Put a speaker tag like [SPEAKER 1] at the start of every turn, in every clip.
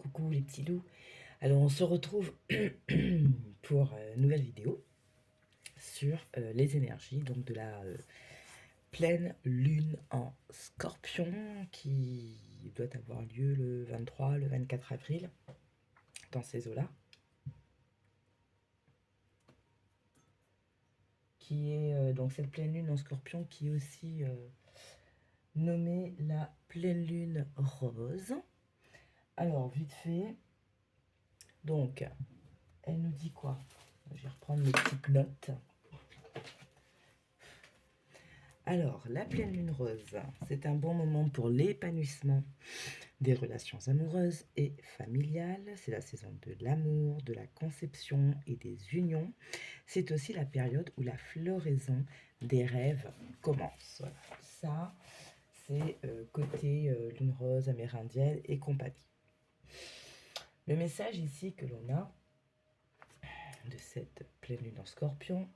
[SPEAKER 1] Coucou les petits loups. Alors on se retrouve pour une nouvelle vidéo sur les énergies donc de la pleine lune en Scorpion qui doit avoir lieu le 23, le 24 avril dans ces eaux-là. Qui est donc cette pleine lune en Scorpion qui est aussi nommée la pleine lune rose. Alors vite fait, donc elle nous dit quoi? Je vais reprendre mes petites notes. Alors, la pleine lune rose, c'est un bon moment pour l'épanouissement des relations amoureuses et familiales. C'est la saison de l'amour, de la conception et des unions. C'est aussi la période où la floraison des rêves commence. Voilà. Ça, c'est côté lune rose amérindienne et compagnie. Le message ici que l'on a de cette pleine lune en Scorpion,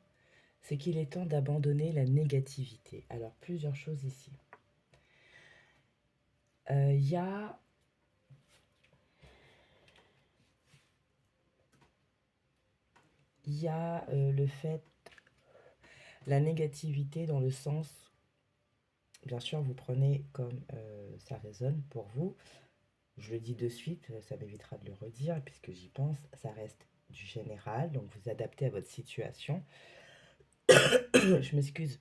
[SPEAKER 1] c'est qu'il est temps d'abandonner la négativité. Alors, plusieurs choses ici. Il y a le fait, la négativité dans le sens, bien sûr, vous prenez comme ça résonne pour vous. Je le dis de suite, ça m'évitera de le redire, puisque j'y pense, ça reste du général, donc vous adaptez à votre situation. Je m'excuse,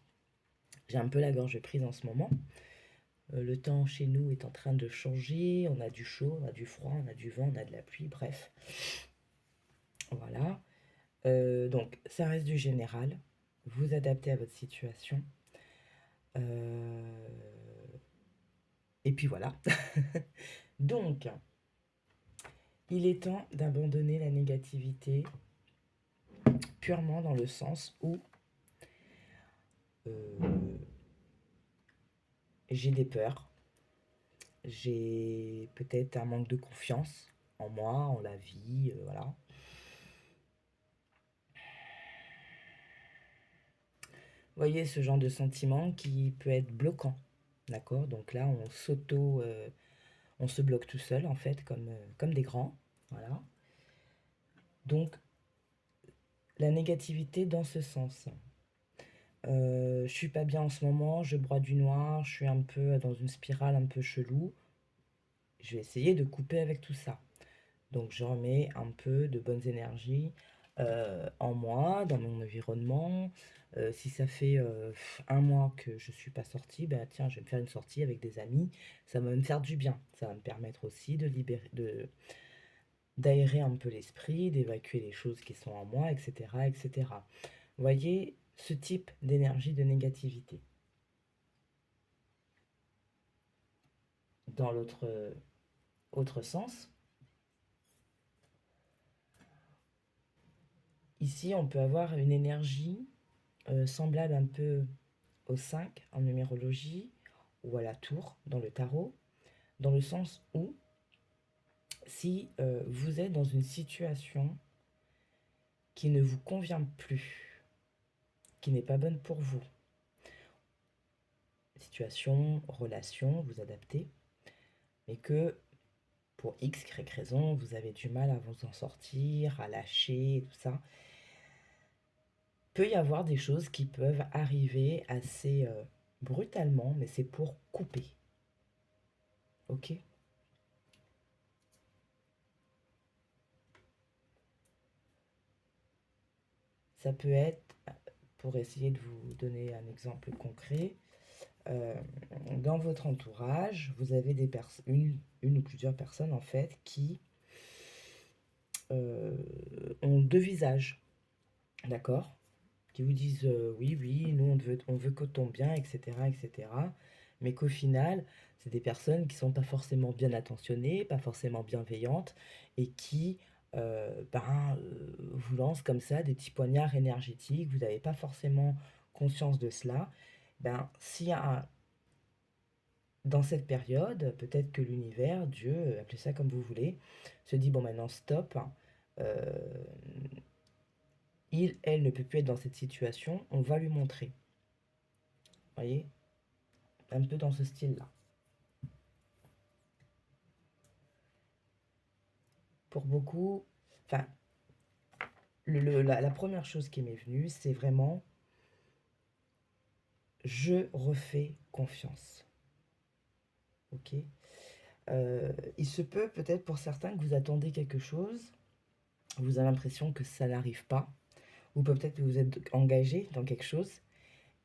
[SPEAKER 1] j'ai un peu la gorge prise en ce moment. Le temps chez nous est en train de changer, on a du chaud, on a du froid, on a du vent, on a de la pluie, bref. Voilà. Donc, ça reste du général. Vous adaptez à votre situation. Et puis voilà. Donc, il est temps d'abandonner la négativité purement dans le sens où j'ai des peurs, j'ai peut-être un manque de confiance en moi, en la vie, voilà. Vous voyez ce genre de sentiment qui peut être bloquant, d'accord? Donc là, on se bloque tout seul en fait, comme des grands, voilà. Donc, la négativité dans ce sens. Je suis pas bien en ce moment, je broie du noir, je suis un peu dans une spirale un peu chelou. Je vais essayer de couper avec tout ça. Donc je remets un peu de bonnes énergies en moi, dans mon environnement. Si ça fait un mois que je suis pas sortie, ben tiens, je vais me faire une sortie avec des amis. Ça va me faire du bien. Ça va me permettre aussi de libérer, d'aérer un peu l'esprit, d'évacuer les choses qui sont en moi, etc., etc. Vous voyez ce type d'énergie de négativité. Dans l'autre autre sens, ici on peut avoir une énergie semblable un peu au 5 en numérologie ou à la tour dans le tarot, dans le sens où si vous êtes dans une situation qui ne vous convient plus, qui n'est pas bonne pour vous, situation, relation, vous adaptez, mais que pour X, Y raison, vous avez du mal à vous en sortir, à lâcher, tout ça, peut y avoir des choses qui peuvent arriver assez brutalement, mais c'est pour couper. Ok? Ça peut être, pour essayer de vous donner un exemple concret, euh, dans votre entourage, vous avez une ou plusieurs personnes en fait qui euh, ont deux visages, d'accord? Qui vous disent oui, oui, nous on veut que ton bien, etc., etc. Mais qu'au final, c'est des personnes qui sont pas forcément bien attentionnées, pas forcément bienveillantes et qui vous lancent comme ça des petits poignards énergétiques. Vous n'avez pas forcément conscience de cela. Ben, s'il y a dans cette période, peut-être que l'univers, Dieu, appelez ça comme vous voulez, se dit bon maintenant stop. Euh, elle ne peut plus être dans cette situation, on va lui montrer. Vous voyez? Un peu dans ce style-là. pour beaucoup, enfin, la première chose qui m'est venue, c'est vraiment je refais confiance. Ok. Il se peut peut-être pour certains que vous attendez quelque chose, vous avez l'impression que ça n'arrive pas, ou peut-être que vous êtes engagé dans quelque chose,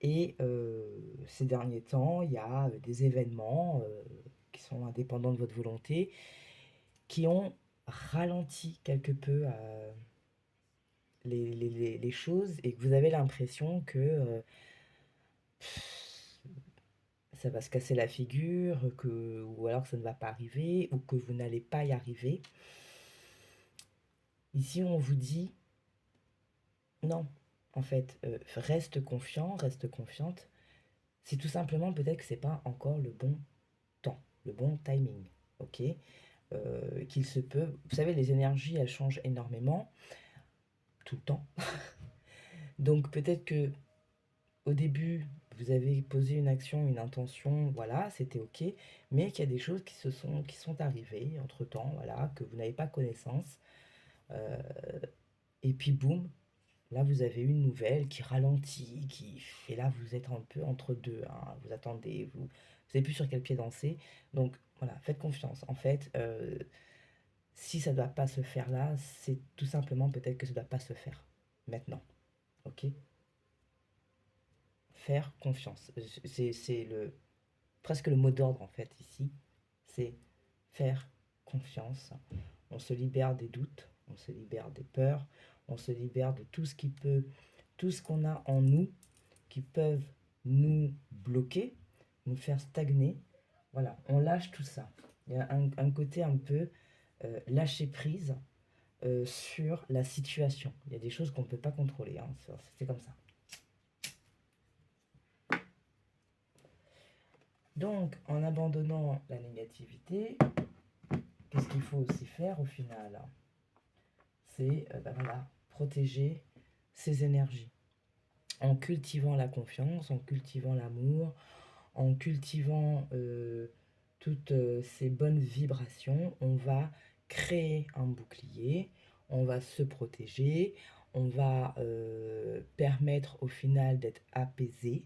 [SPEAKER 1] et ces derniers temps, il y a des événements qui sont indépendants de votre volonté, qui ont ralenti quelque peu les choses, et que vous avez l'impression que ça va se casser la figure, ou alors que ça ne va pas arriver, ou que vous n'allez pas y arriver. Ici, on vous dit non, en fait, reste confiant, reste confiante. C'est tout simplement peut-être que c'est pas encore le bon temps, le bon timing, ok? Qu'il se peut. Vous savez, les énergies, elles changent énormément, tout le temps. Donc peut-être que au début, vous avez posé une action, une intention, voilà, c'était ok, mais qu'il y a des choses qui sont arrivées entre-temps, voilà, que vous n'avez pas connaissance. Euh, et puis boum, là vous avez une nouvelle qui ralentit, et là vous êtes un peu entre deux, hein, vous attendez, vous savez plus sur quel pied danser. Donc voilà, faites confiance. En fait, si ça ne doit pas se faire là, c'est tout simplement peut-être que ça ne doit pas se faire maintenant, ok? Faire confiance. C'est presque le mot d'ordre en fait ici, c'est faire confiance. On se libère des doutes, on se libère des peurs, on se libère de tout ce qui peut, tout ce qu'on a en nous qui peuvent nous bloquer, nous faire stagner. Voilà, on lâche tout ça. Il y a un côté un peu lâcher prise sur la situation. Il y a des choses qu'on ne peut pas contrôler, hein, c'est comme ça. Donc, en abandonnant la négativité, qu'est-ce qu'il faut aussi faire au final? C'est voilà, protéger ses énergies. En cultivant la confiance, en cultivant l'amour, en cultivant toutes ces bonnes vibrations, on va créer un bouclier, on va se protéger, on va permettre au final d'être apaisé,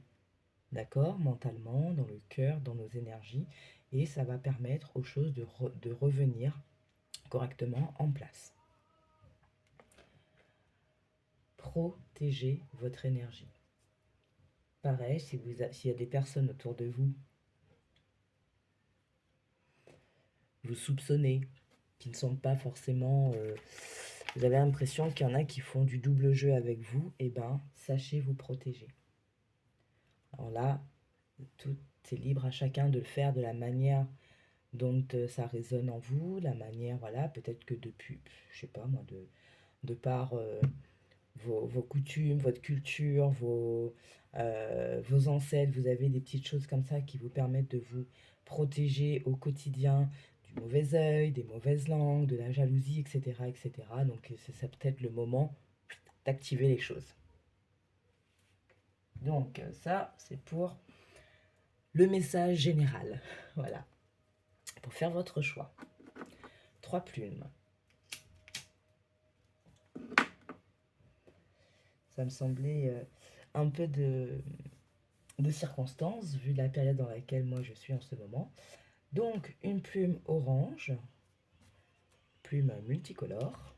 [SPEAKER 1] d'accord, mentalement, dans le cœur, dans nos énergies, et ça va permettre aux choses de revenir correctement en place. Protégez votre énergie. Pareil, s'il y a des personnes autour de vous, vous soupçonnez, qui ne sont pas forcément... vous avez l'impression qu'il y en a qui font du double jeu avec vous, et ben, sachez vous protéger. Alors là, tout est libre à chacun de le faire de la manière dont ça résonne en vous, la manière, voilà, peut-être que depuis, je sais pas moi, de par vos coutumes, votre culture, vos ancêtres, vous avez des petites choses comme ça qui vous permettent de vous protéger au quotidien du mauvais œil, des mauvaises langues, de la jalousie, etc. etc. Donc c'est peut-être le moment d'activer les choses. Donc ça, c'est pour le message général. Voilà. Pour faire votre choix. 3 plumes. Ça me semblait un peu de circonstances, vu la période dans laquelle moi je suis en ce moment. Donc, une plume orange, plume multicolore,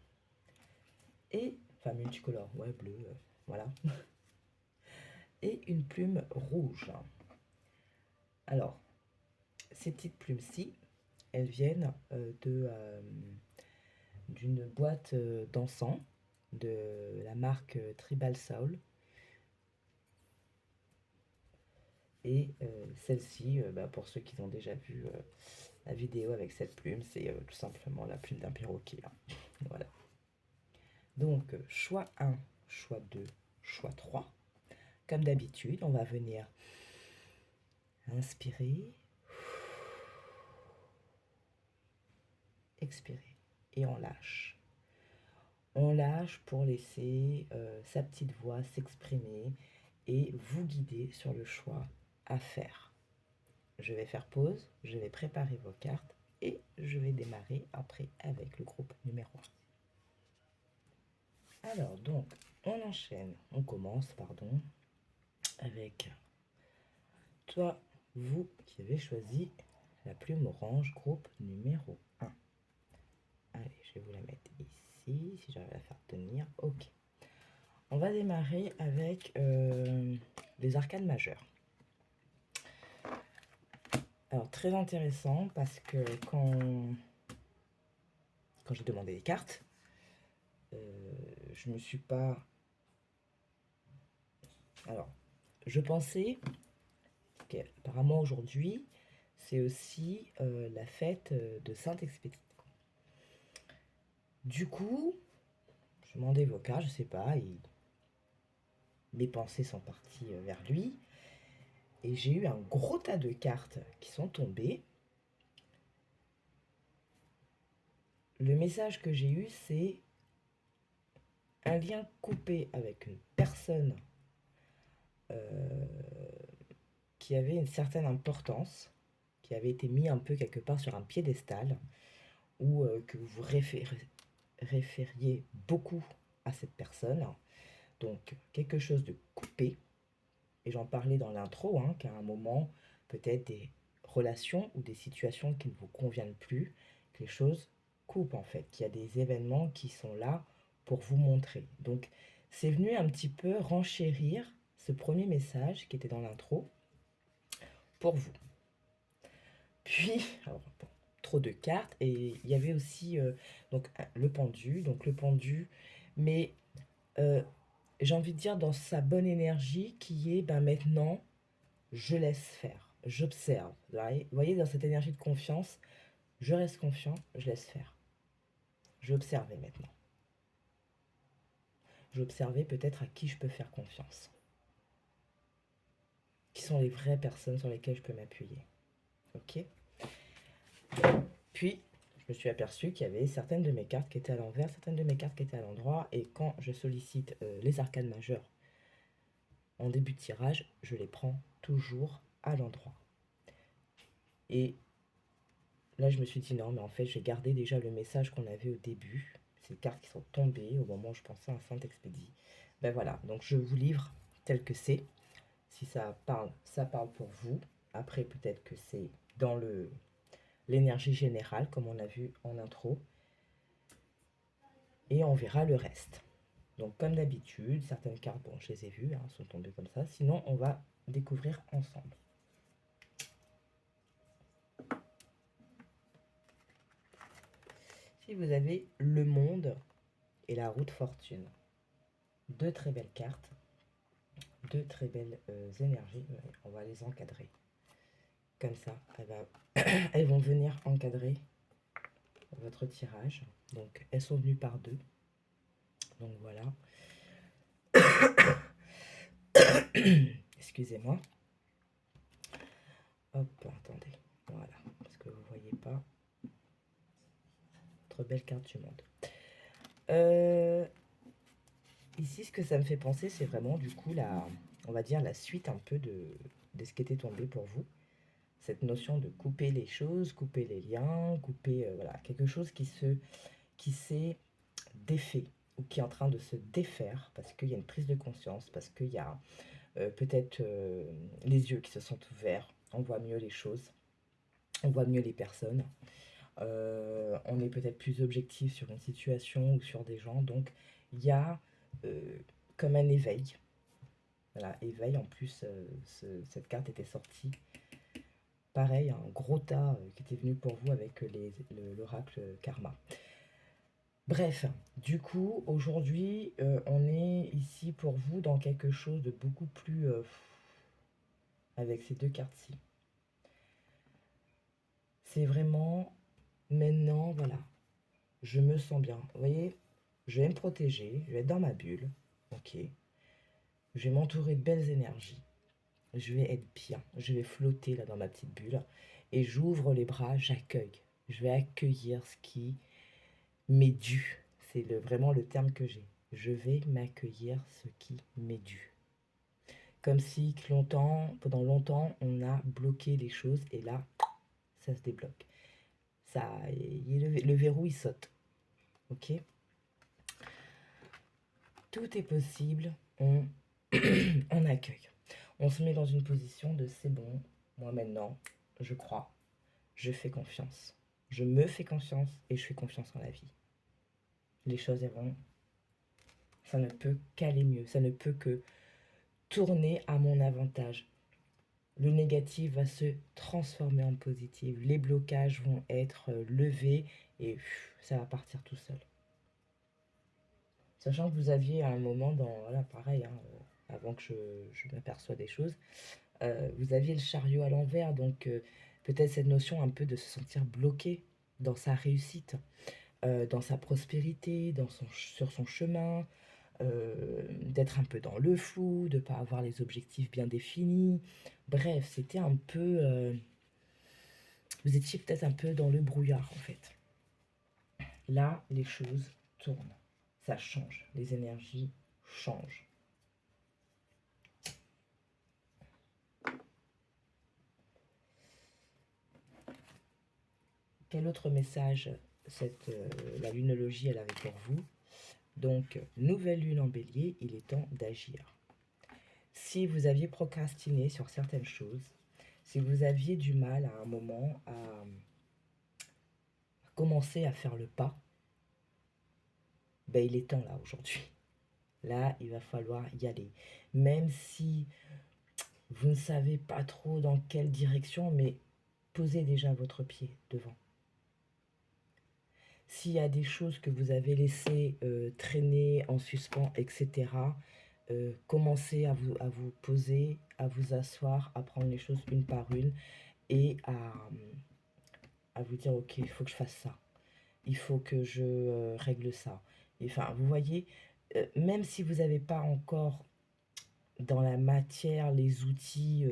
[SPEAKER 1] enfin multicolore, ouais, bleu, voilà, et une plume rouge. Alors, ces petites plumes-ci, elles viennent d'une boîte d'encens de la marque Tribal Soul. Et celle-ci, pour ceux qui ont déjà vu la vidéo avec cette plume, c'est tout simplement la plume d'un perroquet, hein. Voilà. Donc, choix 1, choix 2, choix 3. Comme d'habitude, on va venir inspirer, expirer, et on lâche. On lâche pour laisser sa petite voix s'exprimer et vous guider sur le choix à faire. Je vais faire pause, je vais préparer vos cartes et je vais démarrer après avec le groupe numéro 1. Alors, donc, on enchaîne, on commence, pardon, avec toi, vous qui avez choisi la plume orange, groupe numéro 1. Allez, je vais vous la mettre ici, si j'arrive à faire tenir. Ok. On va démarrer avec les arcanes majeures. Alors, très intéressant parce que quand j'ai demandé les cartes, je me suis pas... Alors, je pensais qu'apparemment aujourd'hui, c'est aussi la fête de Saint-Expédie. Du coup, je demandais vos cartes, je sais pas, mes pensées sont parties vers lui. Et j'ai eu un gros tas de cartes qui sont tombées. Le message que j'ai eu, c'est un lien coupé avec une personne qui avait une certaine importance, qui avait été mis un peu quelque part sur un piédestal, ou que vous référiez beaucoup à cette personne. Donc quelque chose de coupé. Et j'en parlais dans l'intro, hein, qu'à un moment, peut-être des relations ou des situations qui ne vous conviennent plus, que les choses coupent en fait, qu'il y a des événements qui sont là pour vous montrer. Donc c'est venu un petit peu renchérir ce premier message qui était dans l'intro pour vous. Puis, alors, bon, trop de cartes, et il y avait aussi donc, le pendu, mais j'ai envie de dire dans sa bonne énergie qui est maintenant je laisse faire, j'observe. Vous voyez, dans cette énergie de confiance, je reste confiant, je laisse faire. Je vais observer maintenant. Je vais observer peut-être à qui je peux faire confiance. Qui sont les vraies personnes sur lesquelles je peux m'appuyer. Ok. Puis, je me suis aperçu qu'il y avait certaines de mes cartes qui étaient à l'envers, certaines de mes cartes qui étaient à l'endroit. Et quand je sollicite les arcanes majeures en début de tirage, je les prends toujours à l'endroit. Et là, je me suis dit non, mais en fait, j'ai gardé déjà le message qu'on avait au début. Ces cartes qui sont tombées au moment où je pensais à Saint-Expédie. Ben voilà, donc je vous livre tel que c'est. Si ça parle pour vous. Après, peut-être que c'est dans l'énergie générale, comme on a vu en intro. Et on verra le reste. Donc, comme d'habitude, certaines cartes, bon, je les ai vues, hein, sont tombées comme ça. Sinon, on va découvrir ensemble. Si vous avez le monde et la roue de fortune, deux très belles cartes, deux très belles énergies. On va les encadrer. Comme ça, elles vont venir encadrer votre tirage. Donc, elles sont venues par deux. Donc, voilà. Excusez-moi. Hop, attendez. Voilà, parce que vous ne voyez pas. Votre belle carte du monde. Ici, ce que ça me fait penser, c'est vraiment du coup on va dire la suite un peu de ce qui était tombé pour vous. Cette notion de couper les choses, couper les liens, couper voilà, quelque chose qui s'est défait ou qui est en train de se défaire parce qu'il y a une prise de conscience, parce qu'il y a peut-être les yeux qui se sont ouverts, on voit mieux les choses, on voit mieux les personnes, on est peut-être plus objectif sur une situation ou sur des gens, donc il y a comme un éveil. Voilà, éveil, en plus, cette carte était sortie. Pareil, un gros tas qui était venu pour vous avec l'oracle Karma. Bref, du coup, aujourd'hui, on est ici pour vous dans quelque chose de beaucoup plus... avec ces deux cartes-ci. C'est vraiment, maintenant, voilà, je me sens bien. Vous voyez, je vais me protéger, je vais être dans ma bulle, ok. Je vais m'entourer de belles énergies. Je vais être bien, je vais flotter là dans ma petite bulle. Et j'ouvre les bras, j'accueille. Je vais accueillir ce qui m'est dû. C'est vraiment le terme que j'ai. Je vais m'accueillir ce qui m'est dû. Comme si pendant longtemps, on a bloqué les choses et là, ça se débloque. Le verrou, il saute. ok? Tout est possible, on accueille. On se met dans une position de c'est bon, moi maintenant, je crois, je fais confiance. Je me fais confiance et je fais confiance en la vie. Les choses vont, ça ne peut qu'aller mieux, ça ne peut que tourner à mon avantage. Le négatif va se transformer en positif. Les blocages vont être levés et ça va partir tout seul. Sachant que vous aviez à un moment, voilà, pareil, hein, avant que je m'aperçois des choses, vous aviez le chariot à l'envers, donc peut-être cette notion un peu de se sentir bloqué dans sa réussite, dans sa prospérité, sur son chemin, d'être un peu dans le flou, de ne pas avoir les objectifs bien définis. Bref, c'était un peu... vous étiez peut-être un peu dans le brouillard en fait. Là, les choses tournent, ça change, les énergies changent. Quel autre message la lunologie elle avait pour vous? Donc, nouvelle lune en bélier, il est temps d'agir. Si vous aviez procrastiné sur certaines choses, si vous aviez du mal à un moment à commencer à faire le pas, ben il est temps là aujourd'hui. Là, il va falloir y aller. Même si vous ne savez pas trop dans quelle direction, mais posez déjà votre pied devant. S'il y a des choses que vous avez laissées traîner en suspens, etc., commencez à vous poser, à vous asseoir, à prendre les choses une par une et à vous dire, ok, il faut que je fasse ça. Il faut que je règle ça. Enfin, vous voyez, même si vous n'avez pas encore dans la matière les outils,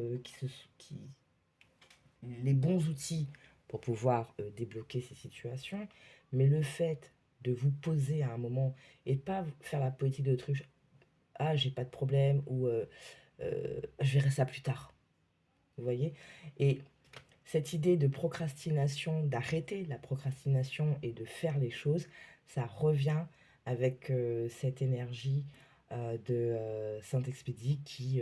[SPEAKER 1] les bons outils pour pouvoir débloquer ces situations, mais le fait de vous poser à un moment et pas faire la politique de truc, ah j'ai pas de problème ou je verrai ça plus tard. Vous voyez? Et cette idée de procrastination, d'arrêter la procrastination et de faire les choses, ça revient avec cette énergie de Saint-Expédie qui,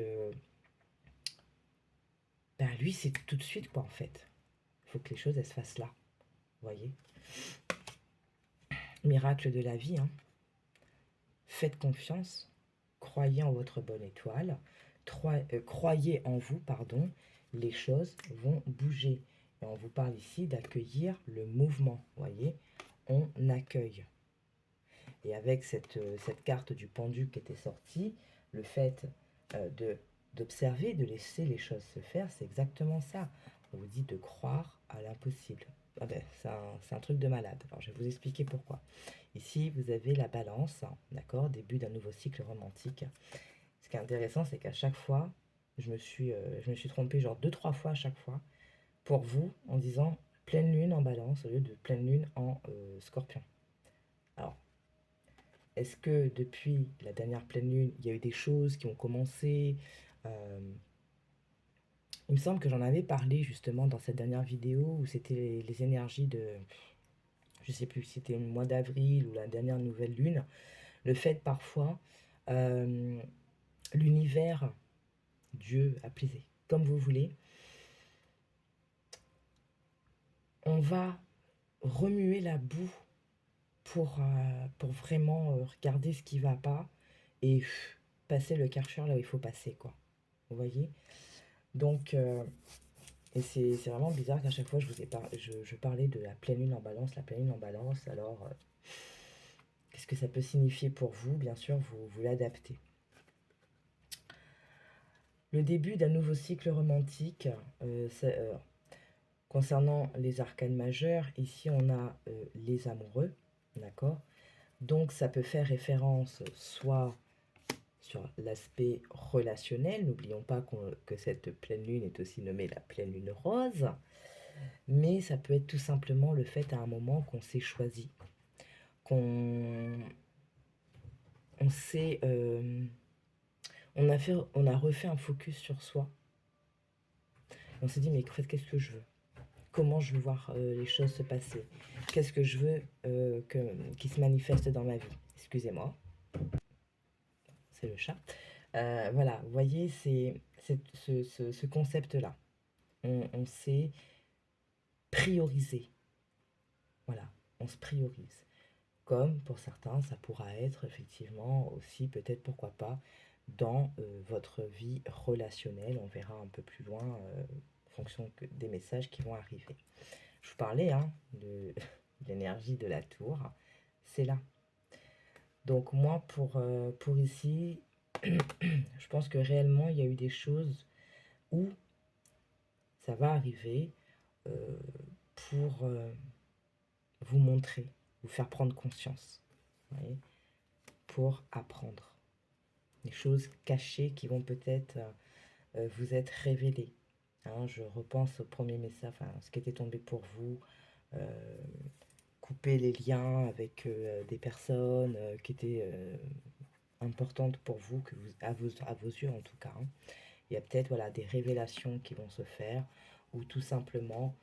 [SPEAKER 1] ben lui, c'est tout de suite, quoi, en fait. Il faut que les choses, elles se fassent là. Vous voyez? Miracle de la vie, hein. Faites confiance, croyez en votre bonne étoile, croyez en vous, pardon, les choses vont bouger. Et on vous parle ici d'accueillir le mouvement, vous voyez? On accueille. Et avec cette carte du pendu qui était sortie, le fait d'observer, de laisser les choses se faire, c'est exactement ça. On vous dit de croire à l'impossible. Ah ben, c'est un truc de malade. Alors, je vais vous expliquer pourquoi. Ici, vous avez la balance, d'accord, début d'un nouveau cycle romantique. Ce qui est intéressant, c'est qu'à chaque fois, je me suis trompée genre 2-3 fois à chaque fois, pour vous, en disant pleine lune en balance au lieu de pleine lune en scorpion. Alors, est-ce que depuis la dernière pleine lune, il y a eu des choses qui ont commencé Il me semble que j'en avais parlé justement dans cette dernière vidéo où c'était les énergies de, je sais plus si c'était le mois d'avril ou la dernière nouvelle lune. Le fait parfois, euh, l'univers, Dieu, appelez comme vous voulez, on va remuer la boue pour vraiment regarder ce qui va pas et passer le karcher là où il faut passer, quoi. Vous voyez? Donc, et c'est vraiment bizarre qu'à chaque fois je parlais de la pleine lune en balance, la pleine lune en balance. Alors, qu'est-ce que ça peut signifier pour vous? Bien sûr, vous l'adaptez. Le début d'un nouveau cycle romantique, concernant les arcanes majeures, ici on a les amoureux, d'accord? Donc ça peut faire référence soit sur l'aspect relationnel, n'oublions pas que cette pleine lune est aussi nommée la pleine lune rose, mais ça peut être tout simplement le fait à un moment qu'on s'est choisi, qu'on on s'est... on a refait un focus sur soi. On s'est dit, mais en fait, qu'est-ce que je veux? Comment je veux voir les choses se passer? Qu'est-ce que je veux qui se manifeste dans ma vie. Excusez-moi, c'est le chat. Voilà, vous voyez, c'est ce concept-là. On sait prioriser. Voilà, on se priorise. Comme pour certains, ça pourra être effectivement aussi, peut-être pourquoi pas, dans votre vie relationnelle. On verra un peu plus loin en fonction des messages qui vont arriver. Je vous parlais de l'énergie de la tour. C'est là. Donc moi, pour ici, je pense que réellement, il y a eu des choses où ça va arriver euh, pour vous montrer, vous faire prendre conscience, vous voyez, pour apprendre. Des choses cachées qui vont peut-être vous être révélées. Je repense au premier message, enfin, ce qui était tombé pour vous, euh, couper les liens avec des personnes qui étaient importantes pour vous, à vos yeux en tout cas. Il y a peut-être voilà, des révélations qui vont se faire, ou tout simplement,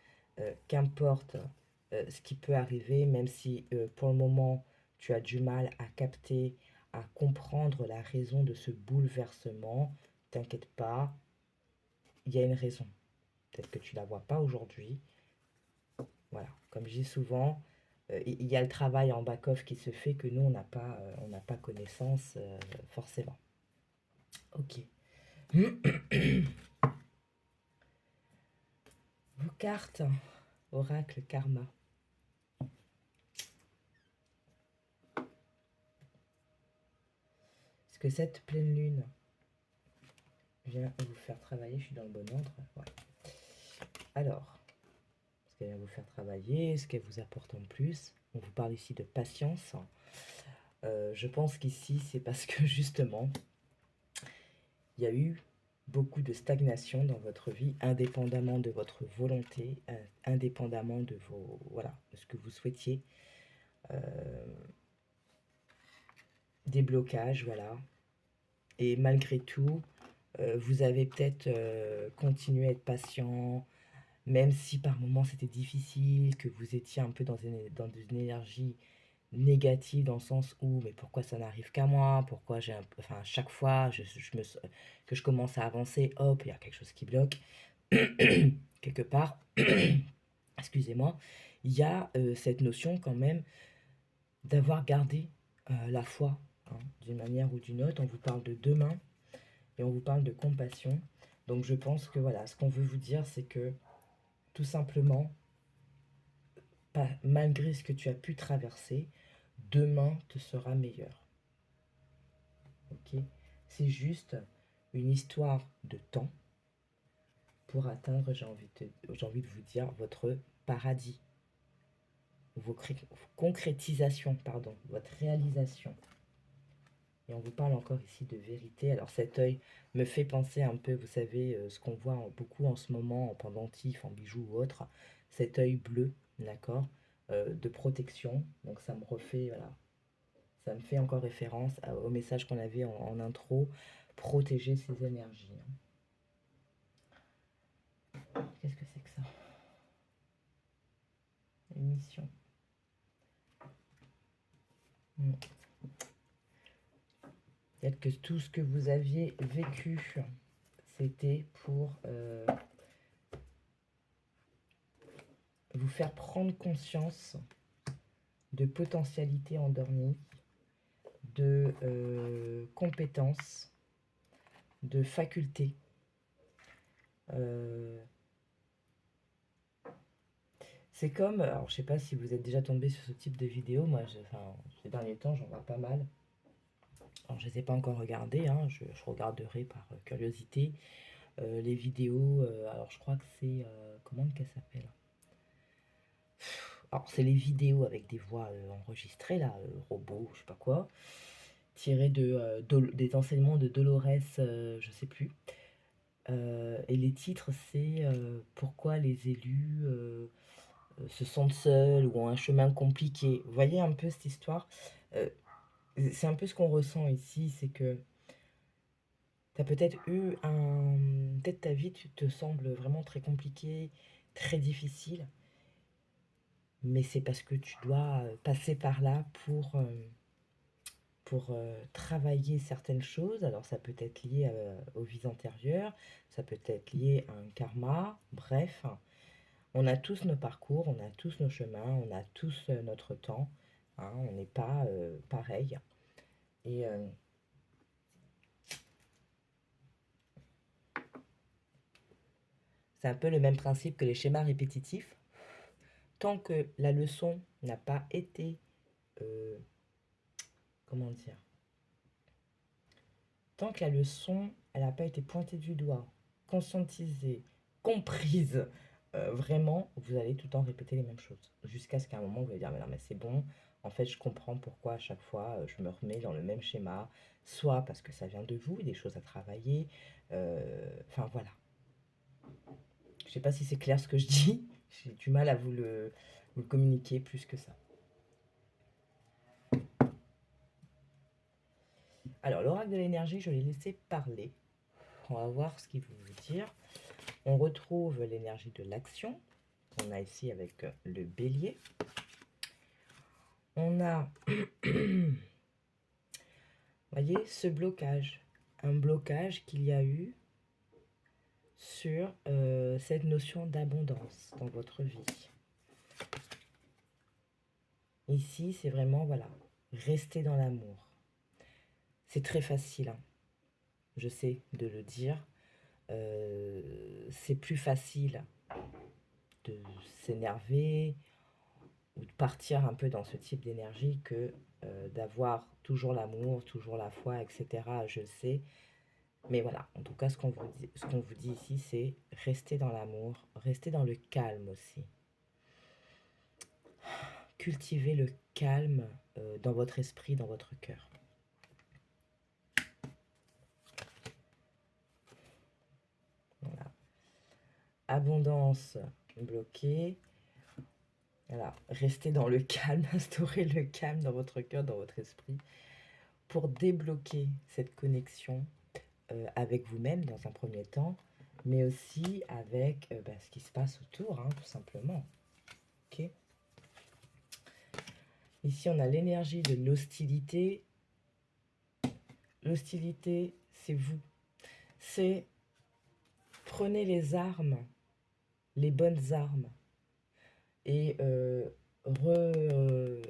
[SPEAKER 1] qu'importe ce qui peut arriver, même si pour le moment tu as du mal à capter, à comprendre la raison de ce bouleversement, t'inquiète pas, il y a une raison. Peut-être que tu ne la vois pas aujourd'hui. Voilà, comme je dis souvent, il y a le travail en back-off qui se fait que nous, on n'a pas connaissance forcément. Ok. Vos cartes, oracle karma. Est-ce que cette pleine lune vient vous faire travailler? Je suis dans le bon ordre. Ouais. Alors, est-ce qu'elle vient vous faire travailler? Est-ce qu'elle vous apporte en plus? On vous parle ici de patience. Je pense qu'ici, c'est parce que justement, il y a eu beaucoup de stagnation dans votre vie, indépendamment de votre volonté, indépendamment de voilà, de ce que vous souhaitiez. Des blocages, voilà. Et malgré tout, vous avez peut-être continué à être patient, même si par moments c'était difficile, que vous étiez un peu dans une énergie négative dans le sens où mais pourquoi ça n'arrive qu'à moi, pourquoi enfin à chaque fois que je commence à avancer, hop, il y a quelque chose qui bloque quelque part. Excusez-moi, il y a cette notion quand même d'avoir gardé la foi, d'une manière ou d'une autre. On vous parle de demain et on vous parle de compassion. Donc je pense que voilà, ce qu'on veut vous dire, c'est que tout simplement, malgré ce que tu as pu traverser, demain te sera meilleur. Ok? C'est juste une histoire de temps pour atteindre, j'ai envie de vous dire, votre paradis, vos concrétisations, pardon, votre réalisation. Et on vous parle encore ici de vérité. Alors cet œil me fait penser un peu, vous savez, ce qu'on voit beaucoup en ce moment en pendentif, en bijoux ou autre, cet œil bleu, d'accord, de protection. Donc ça me refait, voilà, ça me fait encore référence au message qu'on avait en intro, protéger ses énergies. Qu'est-ce que c'est que ça? Une mission. Peut-être que tout ce que vous aviez vécu, c'était pour vous faire prendre conscience de potentialités endormies, de compétences, de facultés. C'est comme, alors je sais pas si vous êtes déjà tombé sur ce type de vidéo, moi enfin, ces derniers temps j'en vois pas mal. Alors je ne les ai pas encore regardées, je regarderai par curiosité les vidéos, alors je crois que c'est, comment qu'elle s'appelle? Alors c'est les vidéos avec des voix enregistrées là, robots, je sais pas quoi, tirées des enseignements de Dolores, je sais plus. Et les titres c'est pourquoi les élus se sentent seuls ou ont un chemin compliqué. Vous voyez un peu cette histoire? C'est un peu ce qu'on ressent ici, c'est que tu as peut-être eu peut-être ta vie te semble vraiment très compliquée, très difficile. mais c'est parce que tu dois passer par là pour travailler certaines choses. Alors ça peut être lié aux vies antérieures, ça peut être lié à un karma, bref. On a tous nos parcours, on a tous nos chemins, on a tous notre temps. Hein, on n'est pas pareil. Et c'est un peu le même principe que les schémas répétitifs. Tant que la leçon n'a pas été, euh, comment dire, tant que la leçon, elle n'a pas été pointée du doigt, conscientisée, comprise, vraiment, vous allez tout le temps répéter les mêmes choses. Jusqu'à ce qu'à un moment, vous allez dire, mais non, mais c'est bon, en fait, je comprends pourquoi à chaque fois, je me remets dans le même schéma, soit parce que ça vient de vous, des choses à travailler, enfin voilà. Je ne sais pas si c'est clair ce que je dis, j'ai du mal à vous le communiquer plus que ça. Alors, l'oracle de l'énergie, je l'ai laissé parler. On va voir ce qu'il veut vous dire. On retrouve l'énergie de l'action. On a ici avec le bélier. On a, voyez, ce blocage. Un blocage qu'il y a eu sur cette notion d'abondance dans votre vie. Ici, c'est vraiment, voilà, rester dans l'amour. C'est très facile, hein, je sais, de le dire. C'est plus facile de s'énerver ou de partir un peu dans ce type d'énergie que d'avoir toujours l'amour, toujours la foi, etc. Je le sais. Mais voilà, en tout cas, ce qu'on vous dit ici, c'est rester dans l'amour, rester dans le calme aussi. Cultiver le calme dans votre esprit, dans votre cœur. Voilà. Abondance bloquée. Voilà. Restez dans le calme, instaurez le calme dans votre cœur, dans votre esprit, pour débloquer cette connexion avec vous-même dans un premier temps, mais aussi avec ce qui se passe autour, hein, tout simplement. Ok. Ici, on a l'énergie de l'hostilité. L'hostilité, c'est vous. C'est prenez les armes, les bonnes armes, et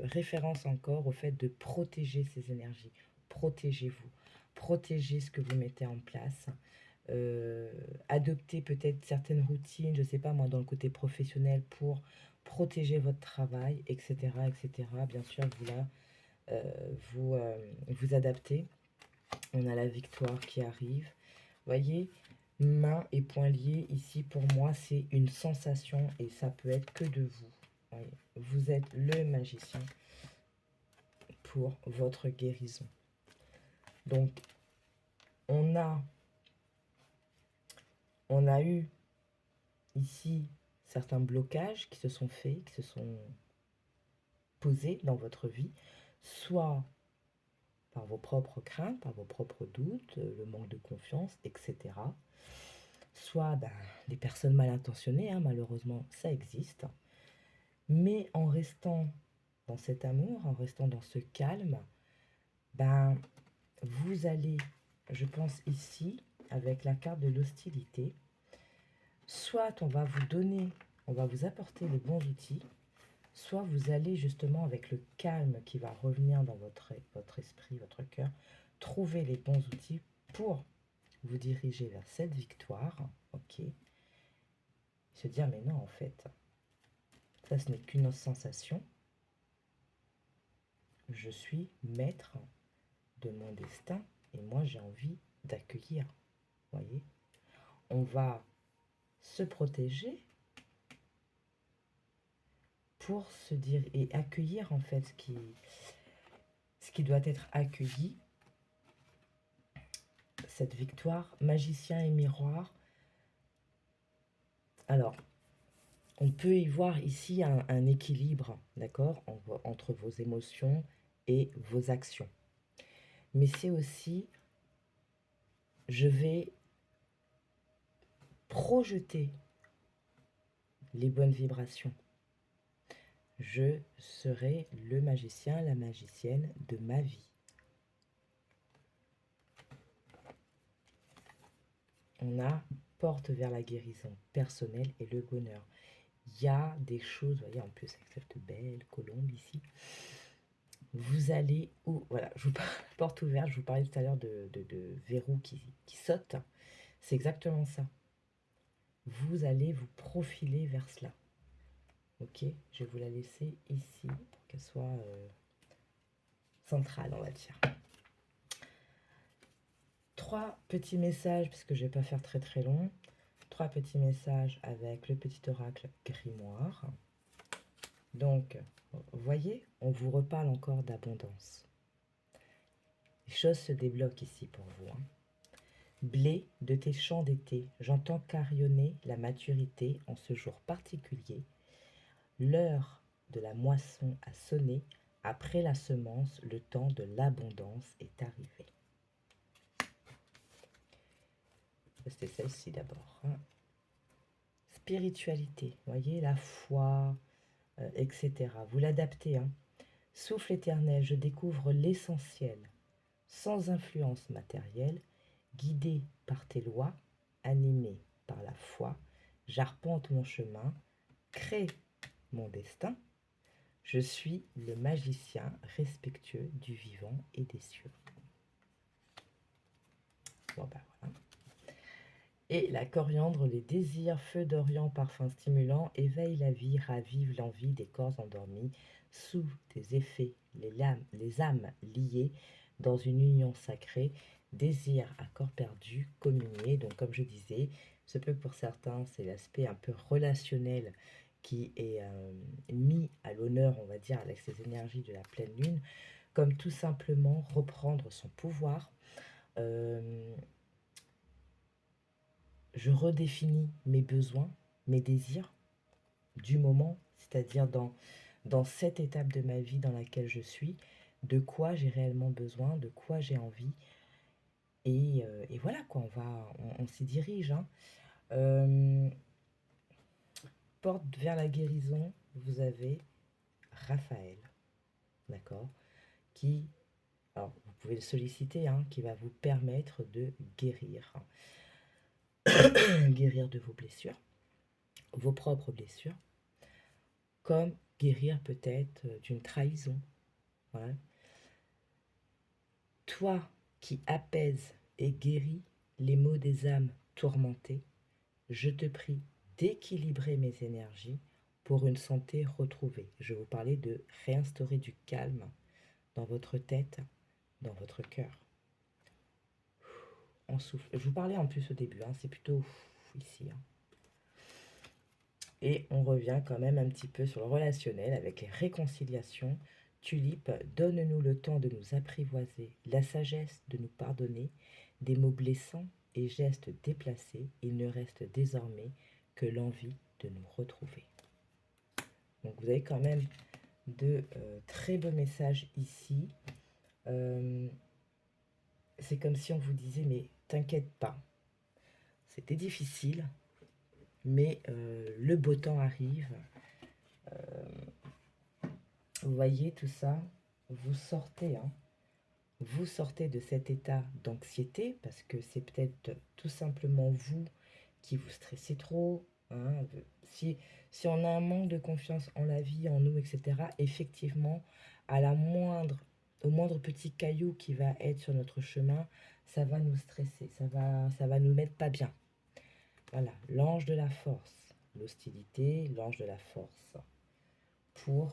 [SPEAKER 1] référence encore au fait de protéger ces énergies. Protégez-vous. Protégez ce que vous mettez en place. Adoptez peut-être certaines routines, je ne sais pas moi, dans le côté professionnel pour protéger votre travail, etc. etc. Bien sûr, vous là, vous adaptez. On a la victoire qui arrive. Voyez, main et poings liés, ici pour moi, c'est une sensation et ça peut être que de vous. Voyez, vous êtes le magicien pour votre guérison. Donc, on a eu ici certains blocages qui se sont faits, qui se sont posés dans votre vie, soit par vos propres craintes, par vos propres doutes, le manque de confiance, etc. Soit des personnes mal intentionnées, hein, malheureusement ça existe. Mais en restant dans cet amour, en restant dans ce calme, vous allez, je pense ici, avec la carte de l'hostilité, soit on va vous donner, on va vous apporter les bons outils, soit vous allez justement avec le calme qui va revenir dans votre esprit, votre cœur, trouver les bons outils pour vous diriger vers cette victoire, ok. Se dire mais non en fait, ça ce n'est qu'une sensation, je suis maître de mon destin et moi j'ai envie d'accueillir, voyez. On va se protéger pour se dire et accueillir en fait ce qui doit être accueilli. Cette victoire, magicien et miroir. Alors, on peut y voir ici un équilibre, d'accord, entre vos émotions et vos actions. Mais c'est aussi, je vais projeter les bonnes vibrations. Je serai le magicien, la magicienne de ma vie. On a porte vers la guérison personnelle et le bonheur. Il y a des choses, vous voyez, en plus avec cette belle colombe ici. Vous allez où? Voilà, je vous parle porte ouverte, je vous parlais tout à l'heure de verrou qui saute. C'est exactement ça. Vous allez vous profiler vers cela. Ok, je vais vous la laisser ici pour qu'elle soit centrale, on va dire. 3 petits messages, puisque je ne vais pas faire très très long. 3 petits messages avec le petit oracle grimoire. Donc, vous voyez, on vous reparle encore d'abondance. Les choses se débloquent ici pour vous. Hein. Blé de tes champs d'été, j'entends carillonner la maturité en ce jour particulier. L'heure de la moisson a sonné, après la semence, le temps de l'abondance est arrivé. C'était celle-ci d'abord. Hein. Spiritualité, voyez, la foi, etc. Vous l'adaptez. Hein. Souffle éternel, je découvre l'essentiel, sans influence matérielle, guidé par tes lois, animé par la foi, j'arpente mon chemin, crée mon destin. Je suis le magicien respectueux du vivant et des cieux. Bon ben voilà. Et la coriandre, les désirs, feu d'Orient, parfum stimulant, éveille la vie, ravive l'envie des corps endormis, sous tes effets, les âmes liées dans une union sacrée, désir à corps perdu, communier. Donc comme je disais, ce peut pour certains, c'est l'aspect un peu relationnel qui est mis à l'honneur, on va dire, avec ces énergies de la pleine lune, comme tout simplement reprendre son pouvoir. Je redéfinis mes besoins, mes désirs du moment, c'est-à-dire dans cette étape de ma vie dans laquelle je suis, de quoi j'ai réellement besoin, de quoi j'ai envie. Et voilà, quoi, on s'y dirige. Hein. Porte vers la guérison, vous avez Raphaël, d'accord, qui, alors vous pouvez le solliciter, hein, qui va vous permettre de guérir. Guérir de vos blessures, vos propres blessures, comme guérir peut-être d'une trahison. Voilà. Toi qui apaises et guéris les maux des âmes tourmentées, je te prie d'équilibrer mes énergies pour une santé retrouvée. Je vais vous parler de réinstaurer du calme dans votre tête, dans votre cœur. On souffle. Je vous parlais en plus au début, hein, c'est plutôt ici. Hein. Et on revient quand même un petit peu sur le relationnel avec les réconciliations. Tulipe, donne-nous le temps de nous apprivoiser, la sagesse de nous pardonner, des mots blessants et gestes déplacés, il ne reste désormais que l'envie de nous retrouver. Donc vous avez quand même de très beaux messages ici. C'est comme si on vous disait, mais t'inquiète pas, c'était difficile, mais le beau temps arrive. Vous voyez tout ça, vous sortez, hein, vous sortez de cet état d'anxiété, parce que c'est peut-être tout simplement vous qui vous stressez trop. Hein, si on a un manque de confiance en la vie, en nous, etc., effectivement, au moindre petit caillou qui va être sur notre chemin, ça va nous stresser, ça va nous mettre pas bien. Voilà, l'ange de la force, l'hostilité, l'ange de la force, pour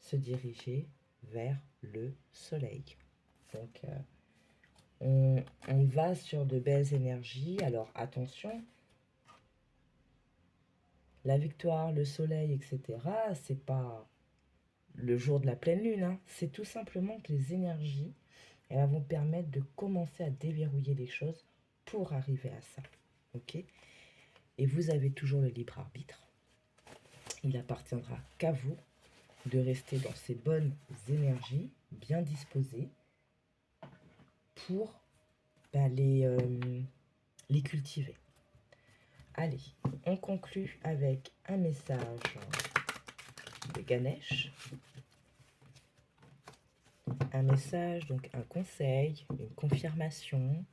[SPEAKER 1] se diriger vers le soleil. Donc, on va sur de belles énergies. Alors, attention, la victoire, le soleil, etc., c'est pas le jour de la pleine lune. Hein. C'est tout simplement que les énergies, elles vont permettre de commencer à déverrouiller les choses pour arriver à ça. Ok ? Et vous avez toujours le libre arbitre. Il appartiendra qu'à vous de rester dans ces bonnes énergies, bien disposées, pour les cultiver. Allez, on conclut avec un message de Ganesh. Un message, donc un conseil, une confirmation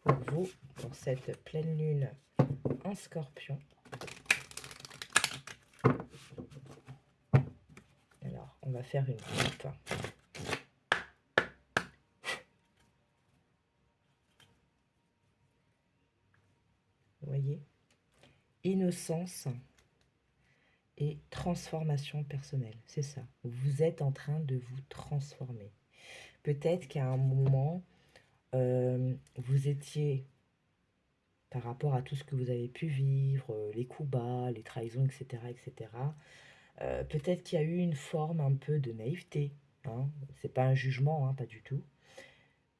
[SPEAKER 1] pour vous, pour cette pleine lune en Scorpion. Alors, on va faire une coupe. Vous voyez? Innocence et transformation personnelle, c'est ça. Vous êtes en train de vous transformer. Peut-être qu'à un moment, vous étiez, par rapport à tout ce que vous avez pu vivre, les coups bas, les trahisons, etc., etc., peut-être qu'il y a eu une forme un peu de naïveté. Hein. C'est pas un jugement, hein, pas du tout.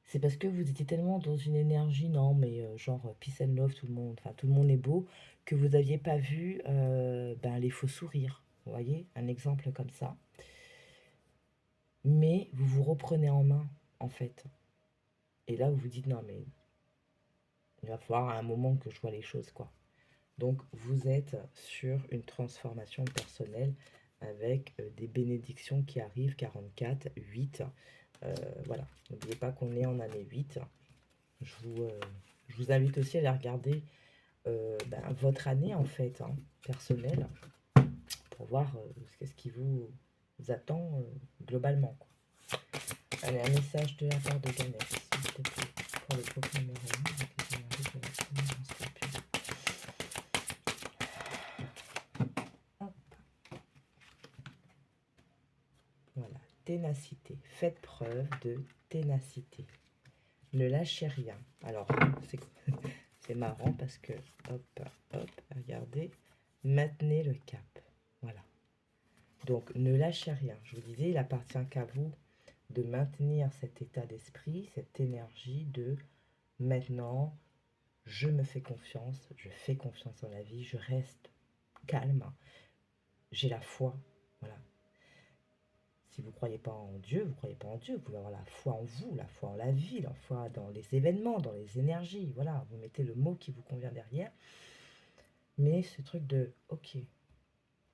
[SPEAKER 1] C'est parce que vous étiez tellement dans une énergie, non, mais genre peace and love, tout le monde est beau, que vous n'aviez pas vu les faux sourires. Vous voyez, un exemple comme ça. Mais vous vous reprenez en main, en fait. Et là, vous vous dites, non, mais il va falloir à un moment que je vois les choses, quoi. Donc, vous êtes sur une transformation personnelle avec des bénédictions qui arrivent, 44, 8. Voilà, n'oubliez pas qu'on est en année 8. Je vous invite aussi à aller regarder votre année, en fait, hein, personnelle, pour voir ce qui vous attend globalement, quoi. Allez, un message de la part de Ganesh, s'il te plaît, pour le groupe numéro 1, avec les énergies de la semaine en Scorpion. Hop. Voilà, ténacité. Faites preuve de ténacité. Ne lâchez rien. Alors, c'est marrant parce que, hop, hop, regardez, maintenez le cap. Voilà. Donc, ne lâchez rien. Je vous disais, il appartient qu'à vous de maintenir cet état d'esprit, cette énergie de maintenant, je me fais confiance, je fais confiance en la vie, je reste calme, j'ai la foi. Voilà. Si vous ne croyez pas en Dieu, vous ne croyez pas en Dieu. Vous pouvez avoir la foi en vous, la foi en la vie, la foi dans les événements, dans les énergies. Voilà, vous mettez le mot qui vous convient derrière. Mais ce truc de, ok,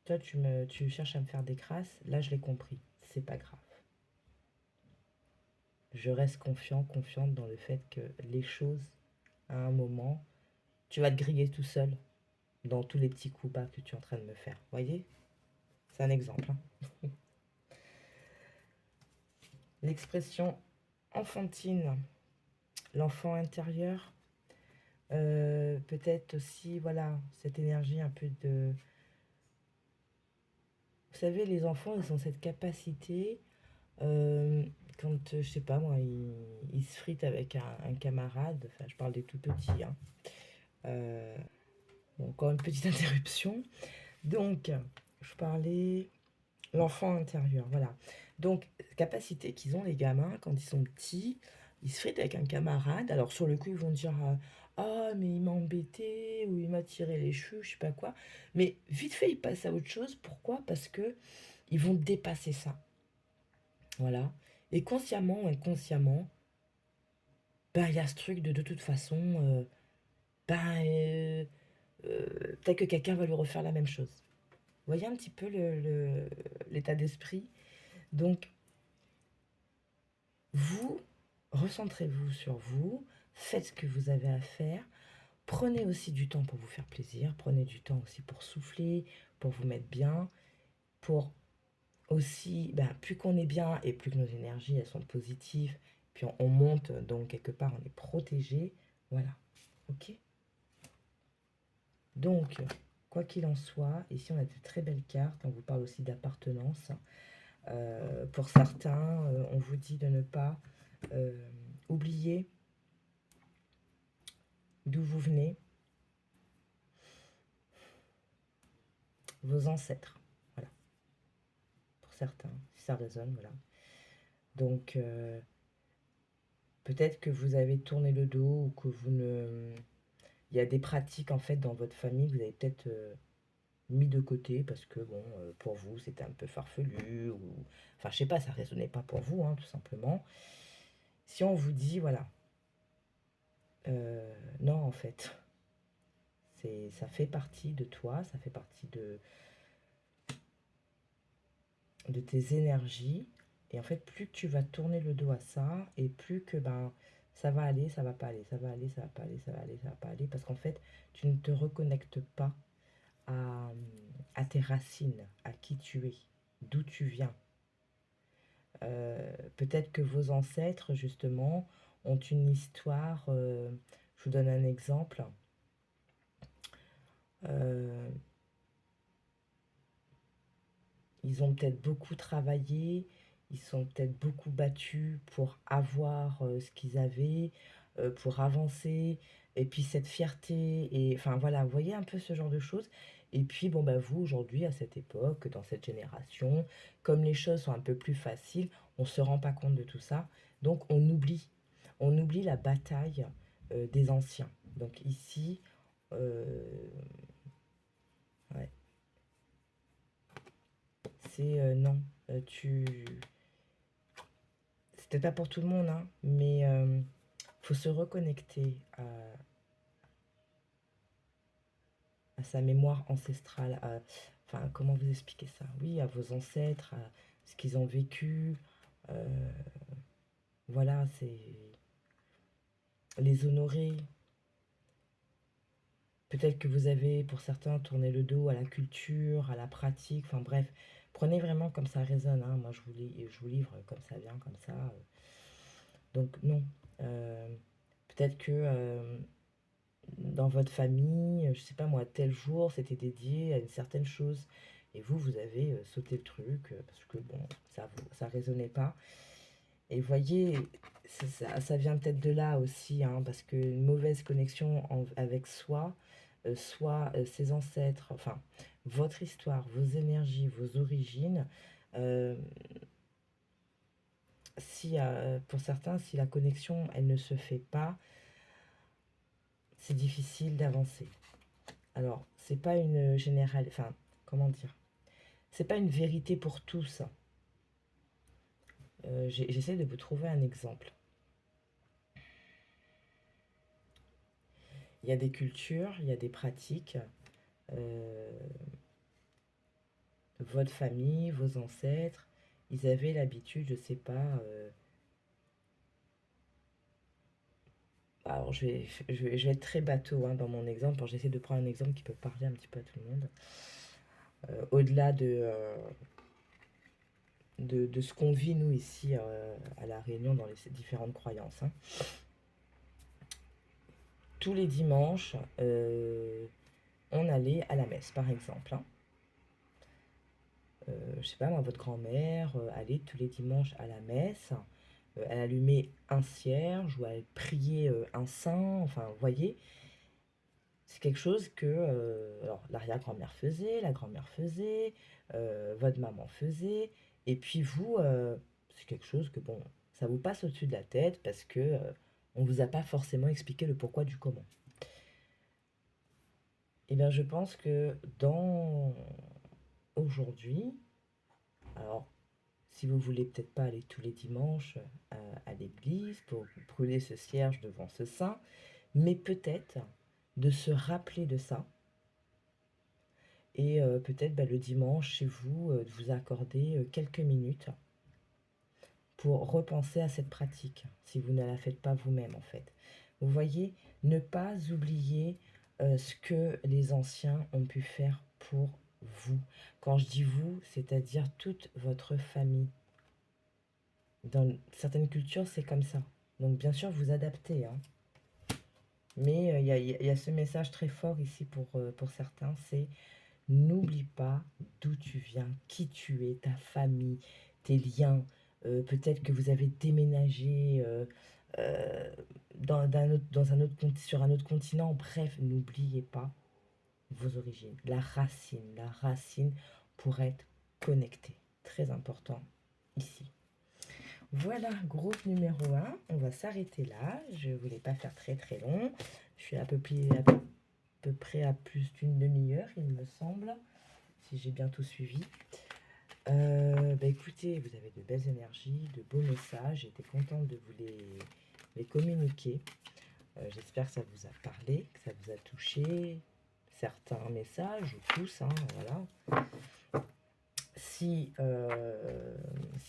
[SPEAKER 1] toi tu cherches à me faire des crasses, là je l'ai compris, c'est pas grave. Je reste confiante dans le fait que les choses, à un moment, tu vas te griller tout seul dans tous les petits coups bas que tu es en train de me faire. Vous voyez? C'est un exemple. Hein. L'expression enfantine, l'enfant intérieur, peut-être aussi, voilà, cette énergie un peu de... Vous savez, les enfants, ils ont cette capacité, quand, je sais pas moi, ils se fritent avec un camarade, enfin, je parle des tout petits, hein. Bon, encore une petite interruption. Donc, je parlais l'enfant intérieur, voilà. Donc, capacité qu'ils ont les gamins quand ils sont petits, ils se fritent avec un camarade. Alors, sur le coup, ils vont dire ah, mais il m'a embêté, ou il m'a tiré les cheveux, je sais pas quoi. Mais vite fait, ils passent à autre chose. Pourquoi? Parce que ils vont dépasser ça. Voilà. Et consciemment ou inconsciemment, ben, il y a ce truc de toute façon, ben, peut-être que quelqu'un va lui refaire la même chose. Vous voyez un petit peu l'état d'esprit. Donc, vous, recentrez-vous sur vous, faites ce que vous avez à faire, prenez aussi du temps pour vous faire plaisir, prenez du temps aussi pour souffler, pour vous mettre bien, pour aussi, plus qu'on est bien et plus que nos énergies elles sont positives, puis on monte, donc quelque part on est protégé, voilà, ok. Donc, quoi qu'il en soit, ici on a de très belles cartes, on vous parle aussi d'appartenance. Pour certains, on vous dit de ne pas oublier d'où vous venez, vos ancêtres, voilà, pour certains, si ça résonne, voilà. Donc, peut-être que vous avez tourné le dos ou que vous ne... Il y a des pratiques, en fait, dans votre famille que vous avez peut-être mis de côté parce que, bon, pour vous, c'était un peu farfelu ou... Enfin, je sais pas, ça résonnait pas pour vous, hein, tout simplement. Si on vous dit, voilà, non, en fait, Ça fait partie de toi, ça fait partie de tes énergies. Et en fait, plus que tu vas tourner le dos à ça, et plus que ben, ça va aller, ça va pas aller, ça va aller, ça va pas aller, ça va aller, ça va pas aller, parce qu'en fait, tu ne te reconnectes pas à, tes racines, à qui tu es, d'où tu viens. Peut-être que vos ancêtres, justement, ont une histoire. Je vous donne un exemple. Euh, Ils ont peut-être beaucoup travaillé, ils sont peut-être beaucoup battus pour avoir ce qu'ils avaient, pour avancer, et puis cette fierté, et enfin voilà, vous voyez un peu ce genre de choses. Et puis bon bah vous aujourd'hui à cette époque, dans cette génération, comme les choses sont un peu plus faciles, on se rend pas compte de tout ça, donc on oublie la bataille des anciens. Donc ici, euh, ouais, c'est non, tu c'est peut-être pas pour tout le monde, hein, mais faut se reconnecter à sa mémoire ancestrale. Enfin, comment vous expliquer ça? Oui, à vos ancêtres, à ce qu'ils ont vécu. euh, voilà, c'est les honorer. Peut-être que vous avez, pour certains, tourné le dos à la culture, à la pratique. Enfin bref, prenez vraiment comme ça résonne, hein. Moi, je vous livre comme ça vient, comme ça. Donc non. Euh, Peut-être que dans votre famille, je sais pas moi, tel jour, c'était dédié à une certaine chose. Et vous, vous avez sauté le truc parce que bon, ça résonnait pas. Et voyez, ça vient peut-être de là aussi, hein, parce qu'une mauvaise connexion avec soi, soit ses ancêtres, enfin, votre histoire, vos énergies, vos origines, euh, si, pour certains, si la connexion, elle ne se fait pas, c'est difficile d'avancer. Alors, c'est pas une générale, enfin, comment dire, c'est pas une vérité pour tous. J'essaie de vous trouver un exemple. Il y a des cultures, il y a des pratiques. euh, Votre famille, vos ancêtres, ils avaient l'habitude, je sais pas. Alors, je vais être très bateau hein, dans mon exemple. Alors, j'essaie de prendre un exemple qui peut parler un petit peu à tout le monde. Au-delà de ce qu'on vit, nous, ici, à La Réunion, dans les différentes croyances, hein. Tous les dimanches, on allait à la messe, par exemple, hein. Je sais pas moi, votre grand-mère allait tous les dimanches à la messe, elle allumait un cierge ou elle priait un saint, enfin, vous voyez, c'est quelque chose que alors l'arrière-grand-mère faisait, la grand-mère faisait, votre maman faisait, et puis vous, c'est quelque chose que bon, ça vous passe au-dessus de la tête parce que on vous a pas forcément expliqué le pourquoi du comment. Eh bien, je pense que dans aujourd'hui, alors si vous voulez peut-être pas aller tous les dimanches à l'église pour brûler ce cierge devant ce saint, mais peut-être de se rappeler de ça et peut-être bah, le dimanche chez vous, de vous accorder quelques minutes pour repenser à cette pratique, si vous ne la faites pas vous-même en fait. Vous voyez, ne pas oublier ce que les anciens ont pu faire pour vous. Quand je dis vous, c'est-à-dire toute votre famille. Dans certaines cultures, c'est comme ça. Donc bien sûr, vous adaptez, hein. Mais il y a ce message très fort ici pour certains, c'est n'oublie pas d'où tu viens, qui tu es, ta famille, tes liens. Peut-être que vous avez déménagé euh, dans un autre, sur un autre continent. Bref, n'oubliez pas vos origines, la racine pour être connecté. Très important ici. Voilà, groupe numéro un. On va s'arrêter là. Je ne voulais pas faire très très long. Je suis à peu près à plus d'une demi-heure, il me semble, si j'ai bien tout suivi. Bah écoutez, vous avez de belles énergies, de beaux messages. J'étais contente de vous les communiquer. J'espère que ça vous a parlé, que ça vous a touché. certains messages, ou tous, hein, voilà. Si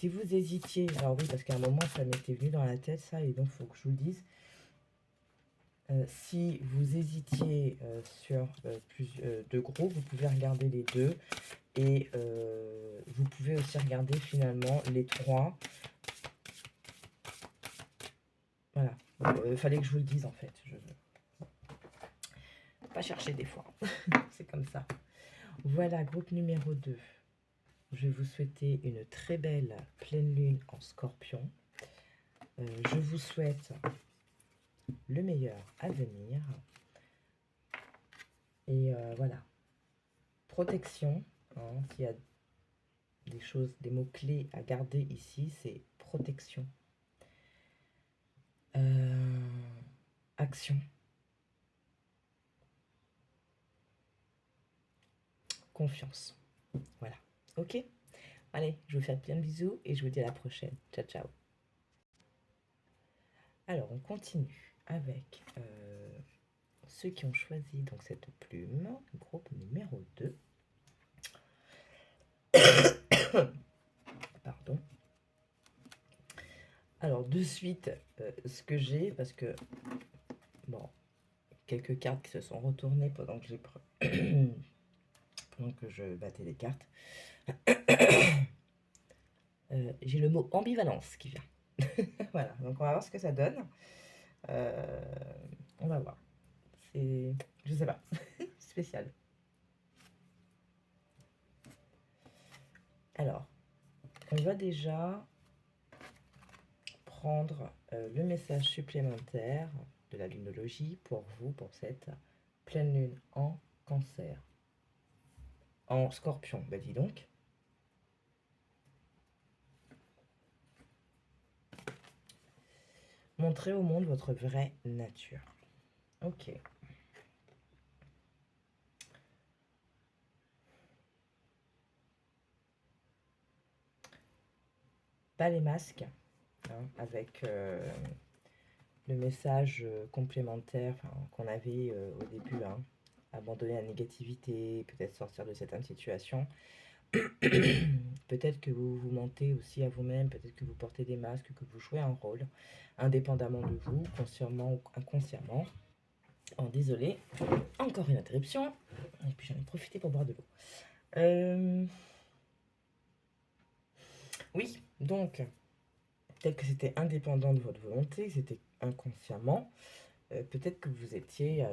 [SPEAKER 1] vous hésitiez, alors oui, parce qu'à un moment, ça m'était venu dans la tête, ça, et donc il faut que je vous le dise. Si vous hésitiez sur deux groupes, vous pouvez regarder les deux. Et vous pouvez aussi regarder finalement les trois. Voilà. Fallait que je vous le dise en fait. Je pas chercher des fois. C'est comme ça. Voilà, groupe numéro 2. Je vais vous souhaiter une très belle pleine lune en Scorpion. Je vous souhaite le meilleur à venir. Et voilà. Protection. Hein, s'il y a des choses, des mots-clés à garder ici, c'est protection. Action. Confiance. Voilà. Ok? Allez, je vous fais plein de bisous et je vous dis à la prochaine. Ciao, ciao. Alors, on continue avec ceux qui ont choisi donc cette plume, groupe numéro 2. Pardon. Alors, de suite, ce que j'ai, parce que, bon, quelques cartes qui se sont retournées pendant que pendant que je battais les cartes. J'ai le mot ambivalence qui vient. Voilà, donc on va voir ce que ça donne. On va voir. C'est, je sais pas, spécial. Alors, on va déjà prendre le message supplémentaire de la lunologie pour vous, pour cette pleine lune en Cancer. En Scorpion, bah dis donc. Montrez au monde votre vraie nature. Ok. Pas les masques, hein, avec le message complémentaire qu'on avait au début. Hein, abandonner la négativité, peut-être sortir de certaines situations. Peut-être que vous vous mentez aussi à vous-même, peut-être que vous portez des masques, que vous jouez un rôle, indépendamment de vous, consciemment ou inconsciemment. Oh, désolé, encore une interruption. Et puis j'en ai profité pour boire de l'eau. Oui, donc, peut-être que c'était indépendant de votre volonté, c'était inconsciemment. Peut-être que vous étiez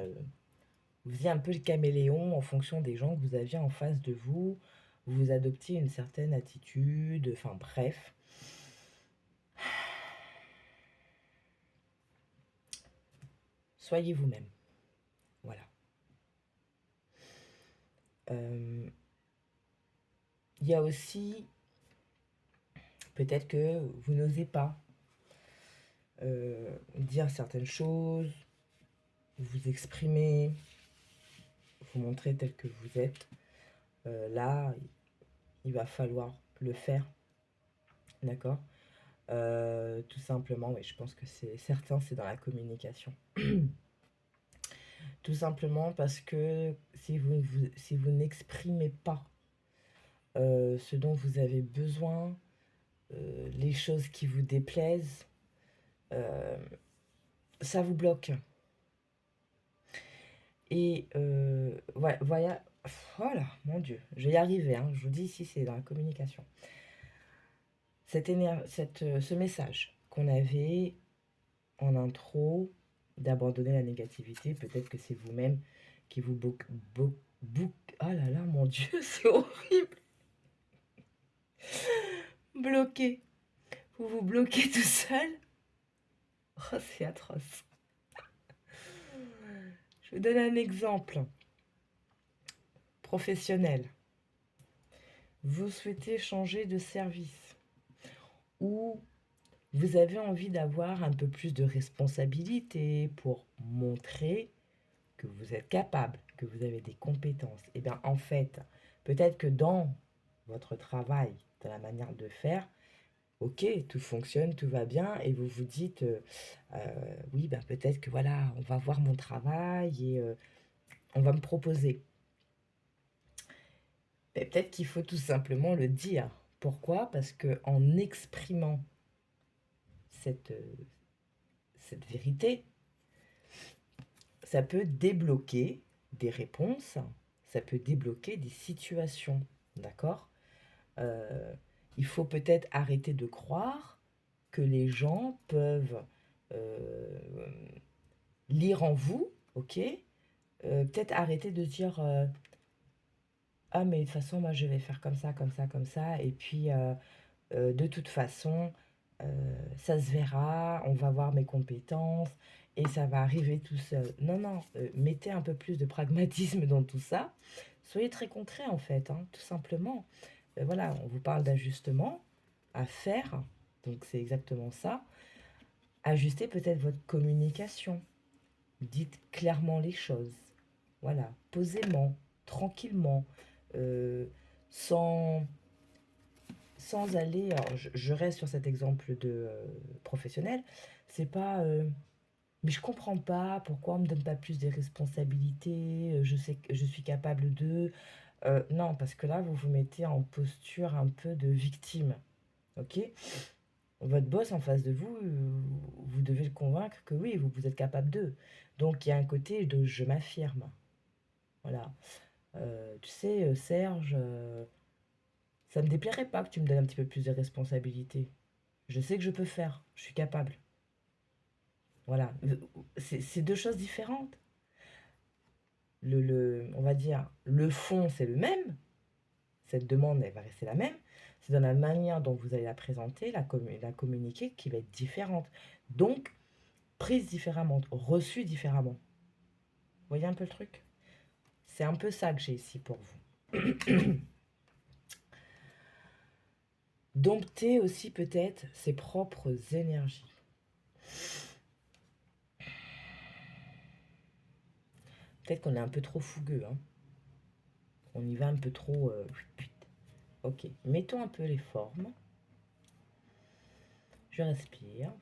[SPEAKER 1] un peu le caméléon en fonction des gens que vous aviez en face de vous. Vous adoptiez une certaine attitude, enfin bref. Soyez vous-même. Voilà. Il y a aussi, peut-être que vous n'osez pas dire certaines choses, vous exprimer, vous montrer tel que vous êtes. Là, il va falloir le faire. D'accord? Tout simplement, oui, je pense que c'est certain, c'est dans la communication. Tout simplement parce que si vous n'exprimez pas ce dont vous avez besoin, les choses qui vous déplaisent, ça vous bloque. Et voilà, mon Dieu, je vais y arriver, hein, je vous dis ici, c'est dans la communication. Ce message qu'on avait en intro, d'abandonner la négativité, peut-être que c'est vous-même qui vous oh là là, mon Dieu, c'est horrible. Bloqué. Vous vous bloquez tout seul. Oh, c'est atroce. Je vous donne un exemple professionnel. Vous souhaitez changer de service ou vous avez envie d'avoir un peu plus de responsabilité pour montrer que vous êtes capable, que vous avez des compétences. Et bien en fait, peut-être que dans votre travail, dans la manière de faire, ok, tout fonctionne, tout va bien, et vous vous dites, oui, ben peut-être que voilà, on va voir mon travail et on va me proposer. Et peut-être qu'il faut tout simplement le dire. Pourquoi? Parce que en exprimant cette, cette vérité, ça peut débloquer des réponses, ça peut débloquer des situations, d'accord? Euh, il faut peut-être arrêter de croire que les gens peuvent euh, lire en vous, ok? Peut-être arrêter de dire ah mais de toute façon moi je vais faire comme ça, comme ça, comme ça, et puis de toute façon ça se verra, on va voir mes compétences et ça va arriver tout seul. Non, non, mettez un peu plus de pragmatisme dans tout ça. Soyez très concret en fait, hein, tout simplement. Voilà, on vous parle d'ajustement à faire, donc c'est exactement ça. Ajustez peut-être votre communication. Dites clairement les choses. Voilà, posément, tranquillement, euh, sans, sans aller. Alors, je reste sur cet exemple de professionnel. C'est pas. Mais je comprends pas pourquoi on me donne pas plus de responsabilités. Je sais que je suis capable de. Non, parce que là, vous vous mettez en posture un peu de victime. Ok? Votre boss en face de vous, vous devez le convaincre que oui, vous êtes capable d'eux. Donc il y a un côté de je m'affirme. Voilà. Tu sais, Serge, ça me déplairait pas que tu me donnes un petit peu plus de responsabilités. Je sais que je peux faire, je suis capable. Voilà. C'est deux choses différentes. On va dire, le fond, c'est le même. Cette demande, elle va rester la même. C'est dans la manière dont vous allez la présenter, la communiquer, qui va être différente. Donc, prise différemment, reçue différemment. Vous voyez un peu le truc? C'est un peu ça que j'ai ici pour vous. Dompter aussi peut-être ses propres énergies. Peut-être qu'on est un peu trop fougueux, hein. On y va un peu trop. Ok, mettons un peu les formes. Je respire.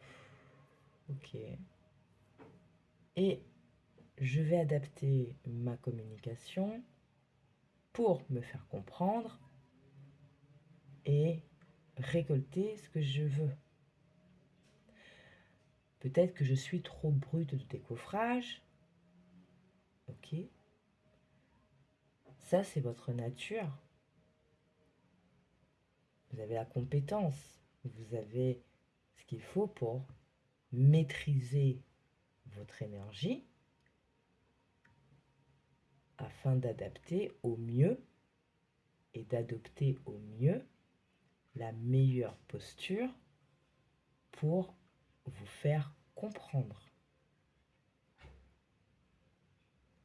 [SPEAKER 1] Ok. Et je vais adapter ma communication pour me faire comprendre et récolter ce que je veux. Peut-être que je suis trop brute de décoffrage. Ok. Ça, c'est votre nature. Vous avez la compétence. Vous avez ce qu'il faut pour maîtriser votre énergie afin d'adapter au mieux et d'adopter au mieux la meilleure posture pour vous faire comprendre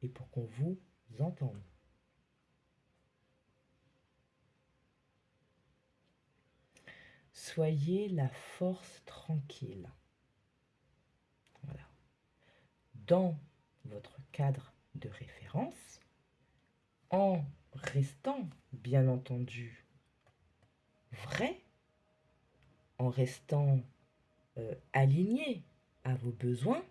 [SPEAKER 1] et pour qu'on vous entende. Soyez la force tranquille. Voilà. Dans votre cadre de référence, en restant, bien entendu, vrai, en restant aligné à vos besoins,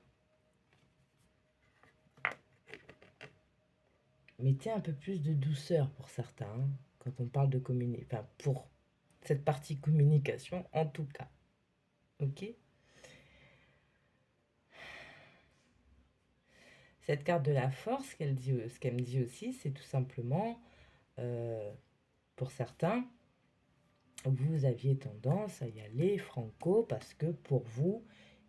[SPEAKER 1] mettez un peu plus de douceur pour certains, hein, quand on parle de communication, enfin pour cette partie communication en tout cas. Ok? Cette carte de la force, ce qu'elle me dit aussi, c'est tout simplement, euh, pour certains, vous aviez tendance à y aller franco parce que pour vous,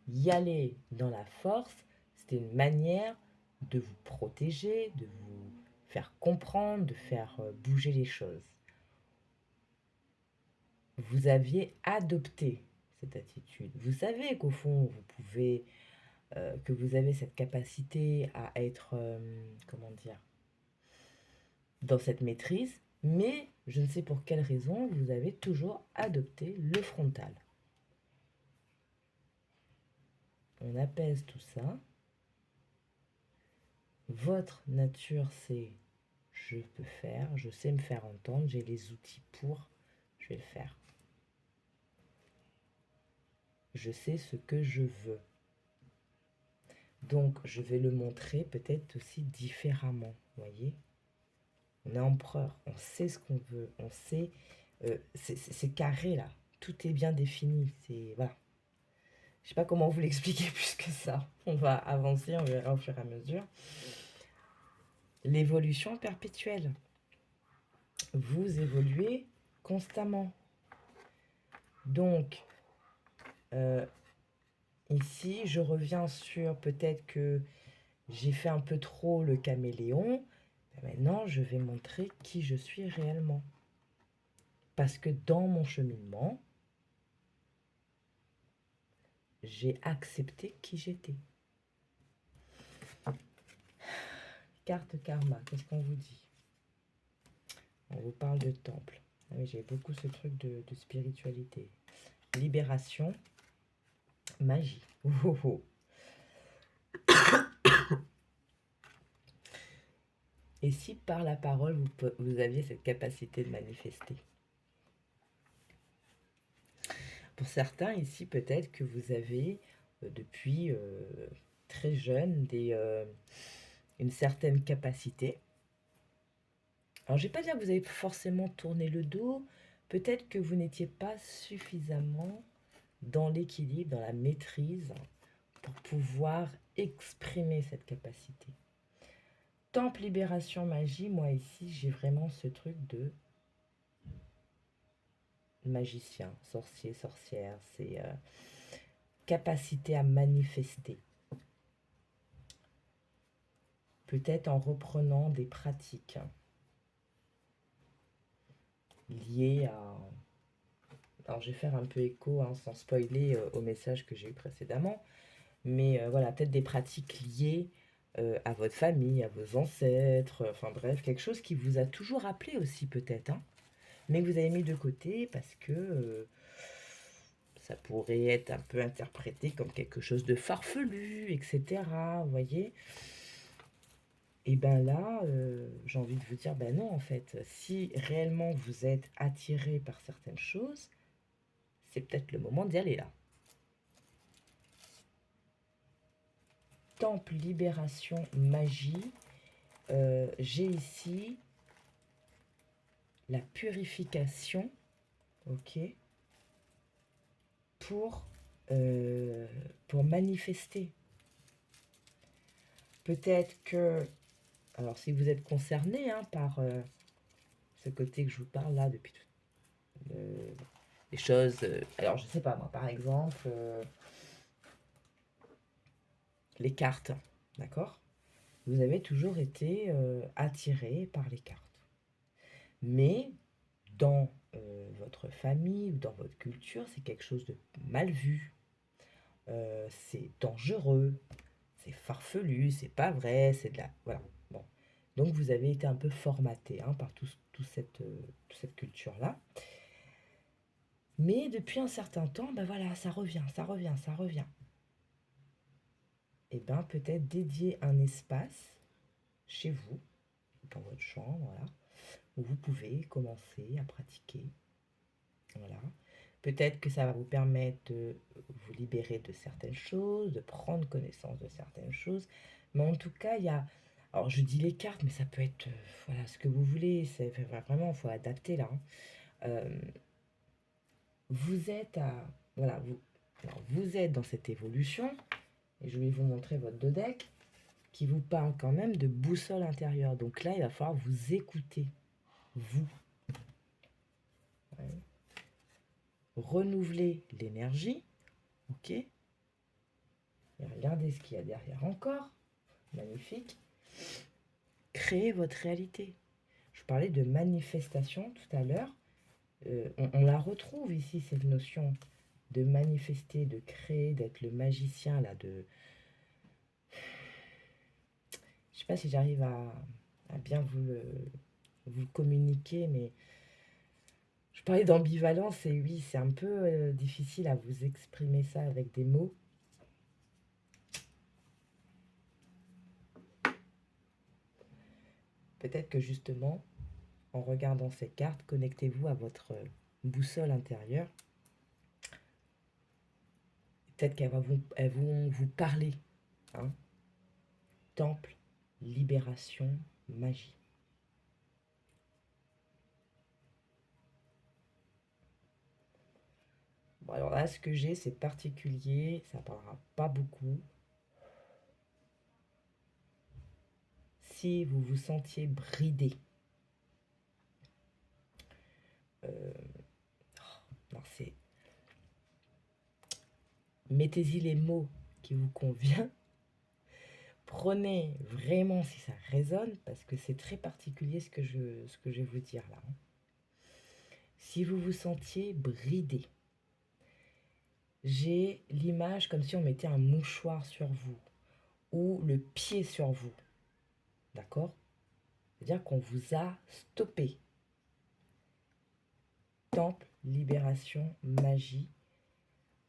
[SPEAKER 1] y aller dans la force, c'était une manière de vous protéger, de vous faire comprendre, de faire bouger les choses. Vous aviez adopté cette attitude. Vous savez qu'au fond, vous pouvez, que vous avez cette capacité à être, comment dire, dans cette maîtrise, mais je ne sais pour quelle raison, vous avez toujours adopté le frontal. On apaise tout ça. Votre nature, c'est je peux faire, je sais me faire entendre, j'ai les outils pour, je vais le faire. Je sais ce que je veux. Donc, je vais le montrer peut-être aussi différemment, voyez. On est empereur, on sait ce qu'on veut, on sait, c'est carré là, tout est bien défini, c'est voilà. Je sais pas comment vous l'expliquer plus que ça. On va avancer, on verra au fur et à mesure. L'évolution perpétuelle. Vous évoluez constamment. Donc, euh, ici, je reviens sur peut-être que j'ai fait un peu trop le caméléon. Maintenant, je vais montrer qui je suis réellement. Parce que dans mon cheminement, j'ai accepté qui j'étais. Carte karma, qu'est-ce qu'on vous dit? On vous parle de temple. Ah oui, j'ai beaucoup ce truc de spiritualité. Libération, magie. Oh, oh, oh. Et si par la parole, vous aviez cette capacité de manifester? Pour certains ici, peut-être que vous avez, depuis très jeune, une certaine capacité. Alors, je ne vais pas dire que vous avez forcément tourné le dos. Peut-être que vous n'étiez pas suffisamment dans l'équilibre, dans la maîtrise, pour pouvoir exprimer cette capacité. Temple, libération, magie, moi ici, j'ai vraiment ce truc de magicien, sorcier, sorcière. C'est capacité à manifester. Peut-être en reprenant des pratiques liées à... Alors je vais faire un peu écho, hein, sans spoiler au message que j'ai eu précédemment, mais voilà, peut-être des pratiques liées à votre famille, à vos ancêtres, enfin bref, quelque chose qui vous a toujours appelé aussi peut-être, hein, mais que vous avez mis de côté parce que ça pourrait être un peu interprété comme quelque chose de farfelu, etc. Vous voyez? Et ben là, j'ai envie de vous dire, ben non, en fait, si réellement vous êtes attiré par certaines choses, c'est peut-être le moment d'y aller là. Temple, libération, magie. J'ai ici la purification, ok, pour, pour manifester. Peut-être que, alors si vous êtes concerné hein, par ce côté que je vous parle là depuis tout, les choses, alors je sais pas moi, par exemple, les cartes, d'accord? Vous avez toujours été attiré par les cartes. Mais dans votre famille ou dans votre culture, c'est quelque chose de mal vu. C'est dangereux, c'est farfelu, c'est pas vrai, c'est de la... Voilà. Bon. Donc vous avez été un peu formaté hein, par toute cette culture-là. Mais depuis un certain temps, ben voilà, ça revient, ça revient, ça revient. Et bien peut-être dédier un espace chez vous, dans votre chambre, voilà, où vous pouvez commencer à pratiquer. Voilà. Peut-être que ça va vous permettre de vous libérer de certaines choses, de prendre connaissance de certaines choses. Mais en tout cas, il y a... Alors, je dis les cartes, mais ça peut être voilà, ce que vous voulez. C'est vraiment, il faut adapter là. Hein. Euh, vous êtes à... Voilà, vous êtes dans cette évolution. Et je vais vous montrer votre dodeck qui vous parle quand même de boussole intérieure. Donc là, il va falloir vous écouter. Vous. Ouais. Renouveler l'énergie. Ok. Et regardez ce qu'il y a derrière encore. Magnifique. Créer votre réalité. Je parlais de manifestation tout à l'heure. On la retrouve ici, cette notion de manifester, de créer, d'être le magicien, là, de... Je sais pas si j'arrive à bien vous communiquer, mais je parlais d'ambivalence et oui, c'est un peu difficile à vous exprimer ça avec des mots. Peut-être que justement, en regardant ces cartes, connectez-vous à votre boussole intérieure. Peut-être elles vont vous parler. Hein. Temple, libération, magie. Bon, alors là, ce que j'ai, c'est particulier, ça parlera pas beaucoup. Si vous vous sentiez bridé, non, mettez-y les mots qui vous conviennent. Prenez vraiment si ça résonne, parce que c'est très particulier ce que je vais vous dire là. Si vous vous sentiez bridé, j'ai l'image comme si on mettait un mouchoir sur vous ou le pied sur vous. D'accord? C'est-à-dire qu'on vous a stoppé. Temple, libération, magie.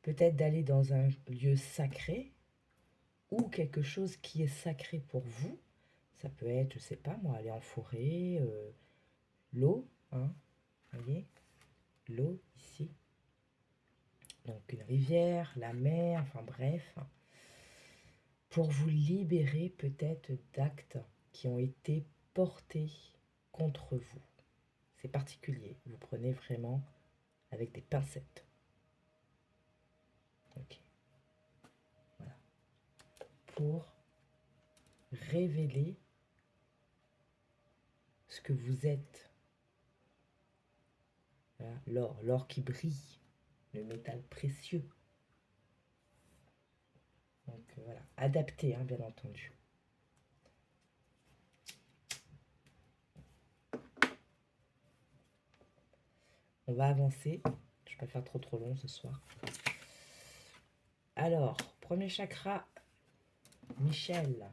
[SPEAKER 1] Peut-être d'aller dans un lieu sacré ou quelque chose qui est sacré pour vous. Ça peut être, je sais pas moi, aller en forêt, l'eau, hein, voyez, l'eau ici. Donc une rivière, la mer, enfin bref, pour vous libérer peut-être d'actes qui ont été portés contre vous. C'est particulier, vous prenez vraiment avec des pincettes. Ok. Voilà. Pour révéler ce que vous êtes. Voilà. L'or qui brille, le métal précieux. Donc voilà, adapté, hein, bien entendu. On va avancer. Je ne vais pas faire trop long ce soir. Alors, premier chakra, Michel.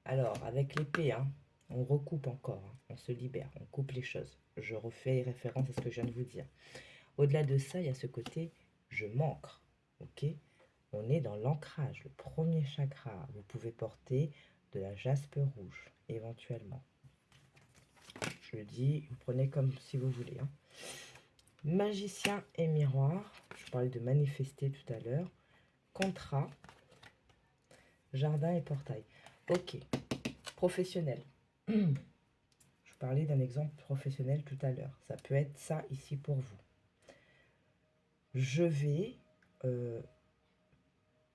[SPEAKER 1] Alors, avec l'épée, hein, on recoupe encore, hein, on se libère, on coupe les choses. Je refais référence à ce que je viens de vous dire. Au-delà de ça, il y a ce côté je m'ancre. Ok? On est dans l'ancrage. Le premier chakra, vous pouvez porter de la jaspe rouge, éventuellement. Je le dis, vous prenez comme si vous voulez. Hein. Magicien et miroir. Je parlais de manifester tout à l'heure. Contrat. Jardin et portail. Ok. Professionnel. Je parlais d'un exemple professionnel tout à l'heure. Ça peut être ça ici pour vous. Je vais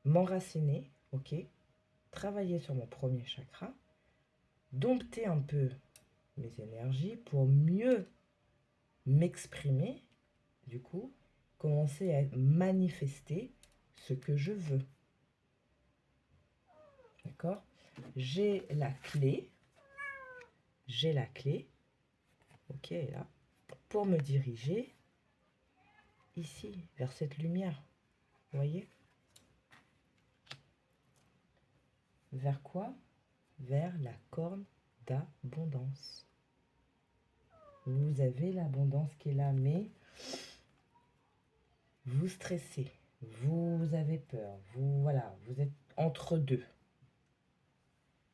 [SPEAKER 1] m'enraciner, ok, travailler sur mon premier chakra, dompter un peu mes énergies pour mieux m'exprimer, du coup, commencer à manifester ce que je veux. D'accord? J'ai la clé, ok, là, pour me diriger ici, vers cette lumière. Vous voyez? Vers quoi? Vers la corne d'abondance. Vous avez l'abondance qui est là, mais vous stressez, vous avez peur, vous êtes entre deux.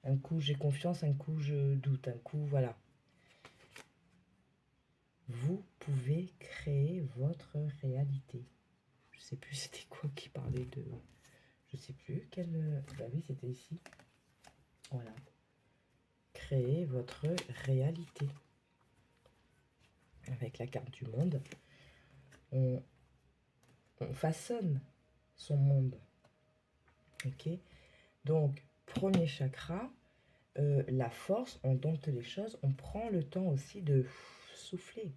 [SPEAKER 1] Un coup j'ai confiance, un coup je doute, un coup voilà. Vous pouvez créer votre réalité. Je sais plus c'était quoi qui parlait de... Je sais plus quelle... Bah oui, c'était ici. Voilà. Créer votre réalité. Avec la carte du monde, on façonne son monde. Ok? Donc, premier chakra, la force, on dompte les choses, on prend le temps aussi de souffler.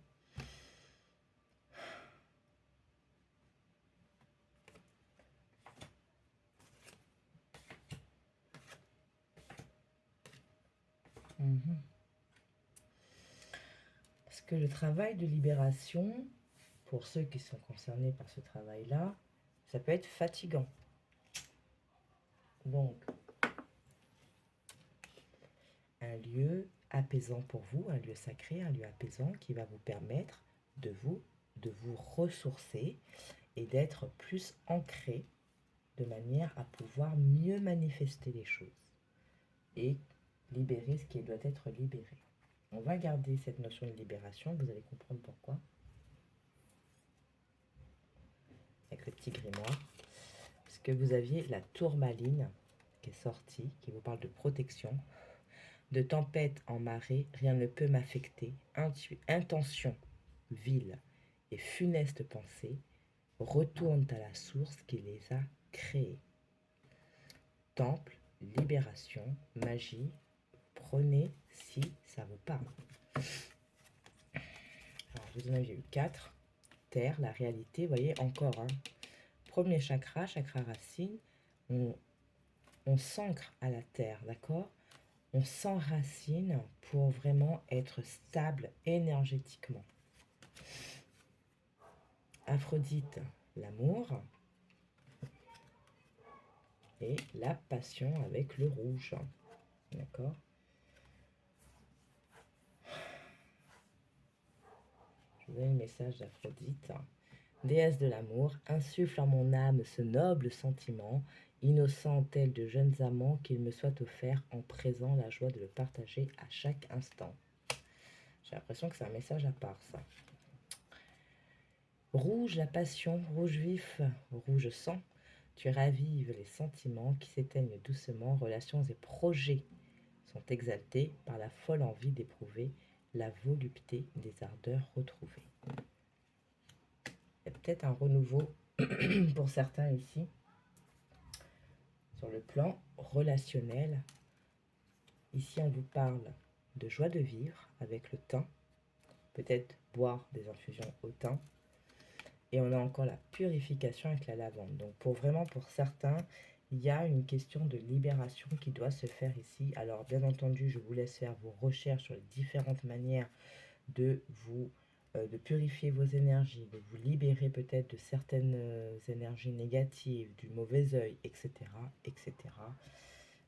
[SPEAKER 1] Parce que le travail de libération, pour ceux qui sont concernés par ce travail-là, ça peut être fatigant. Donc, un lieu apaisant pour vous, un lieu sacré, un lieu apaisant qui va vous permettre de vous ressourcer et d'être plus ancré de manière à pouvoir mieux manifester les choses et libérer ce qui doit être libéré. On va garder cette notion de libération, vous allez comprendre pourquoi. Avec le petit grimoire. Parce que vous aviez la tourmaline qui est sortie, qui vous parle de protection. De tempête en marée, rien ne peut m'affecter. Intention, vile et funeste pensée retournent à la source qui les a créés. Temple, libération, magie, prenez si ça vous parle. Alors, je vous en ai eu 4. Terre, la réalité, vous voyez, encore. Premier chakra, chakra racine, on s'ancre à la terre, d'accord? On s'enracine pour vraiment être stable énergétiquement. Aphrodite, l'amour. Et la passion avec le rouge. D'accord? Je vous donne le message d'Aphrodite. Déesse de l'amour, insuffle en mon âme ce noble sentiment, innocent tel de jeunes amants, qu'il me soit offert en présent la joie de le partager à chaque instant. J'ai l'impression que c'est un message à part, ça. Rouge, la passion, rouge vif, rouge sang. Tu ravives les sentiments qui s'éteignent doucement, relations et projets sont exaltés par la folle envie d'éprouver la volupté des ardeurs retrouvées. Il y a peut-être un renouveau pour certains ici. Sur le plan relationnel, ici on vous parle de joie de vivre avec le thym, peut-être boire des infusions au thym, et on a encore la purification avec la lavande. Donc pour certains, il y a une question de libération qui doit se faire ici. Alors bien entendu, je vous laisse faire vos recherches sur les différentes manières de de purifier vos énergies, de vous libérer peut-être de certaines énergies négatives, du mauvais œil, etc., etc.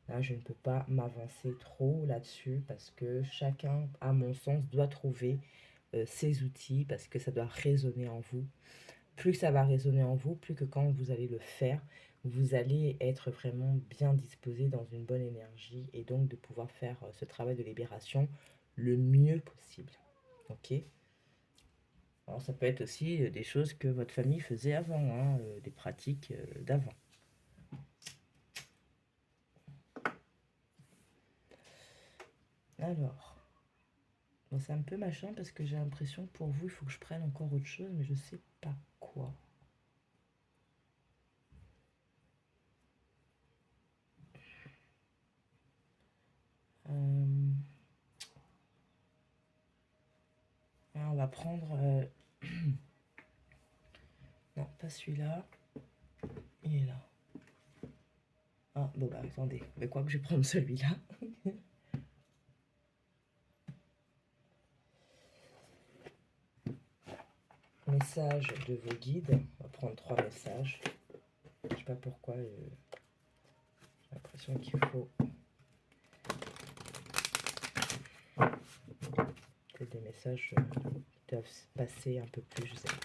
[SPEAKER 1] Là, je ne peux pas m'avancer trop là-dessus parce que chacun, à mon sens, doit trouver ses outils parce que ça doit résonner en vous. Plus ça va résonner en vous, plus que quand vous allez le faire, vous allez être vraiment bien disposé dans une bonne énergie et donc de pouvoir faire ce travail de libération le mieux possible. Ok ? Alors ça peut être aussi des choses que votre famille faisait avant, des pratiques d'avant. Alors, bon, c'est un peu machin parce que j'ai l'impression que pour vous, il faut que je prenne encore autre chose, mais je sais pas quoi. On va prendre... non, pas celui-là. Il est là. Ah, bon bah attendez, mais quoi que je vais prendre celui-là. Message de vos guides. On va prendre 3 messages. Je sais pas pourquoi. J'ai l'impression qu'il faut peut-être des messages qui doivent passer un peu plus, je sais pas.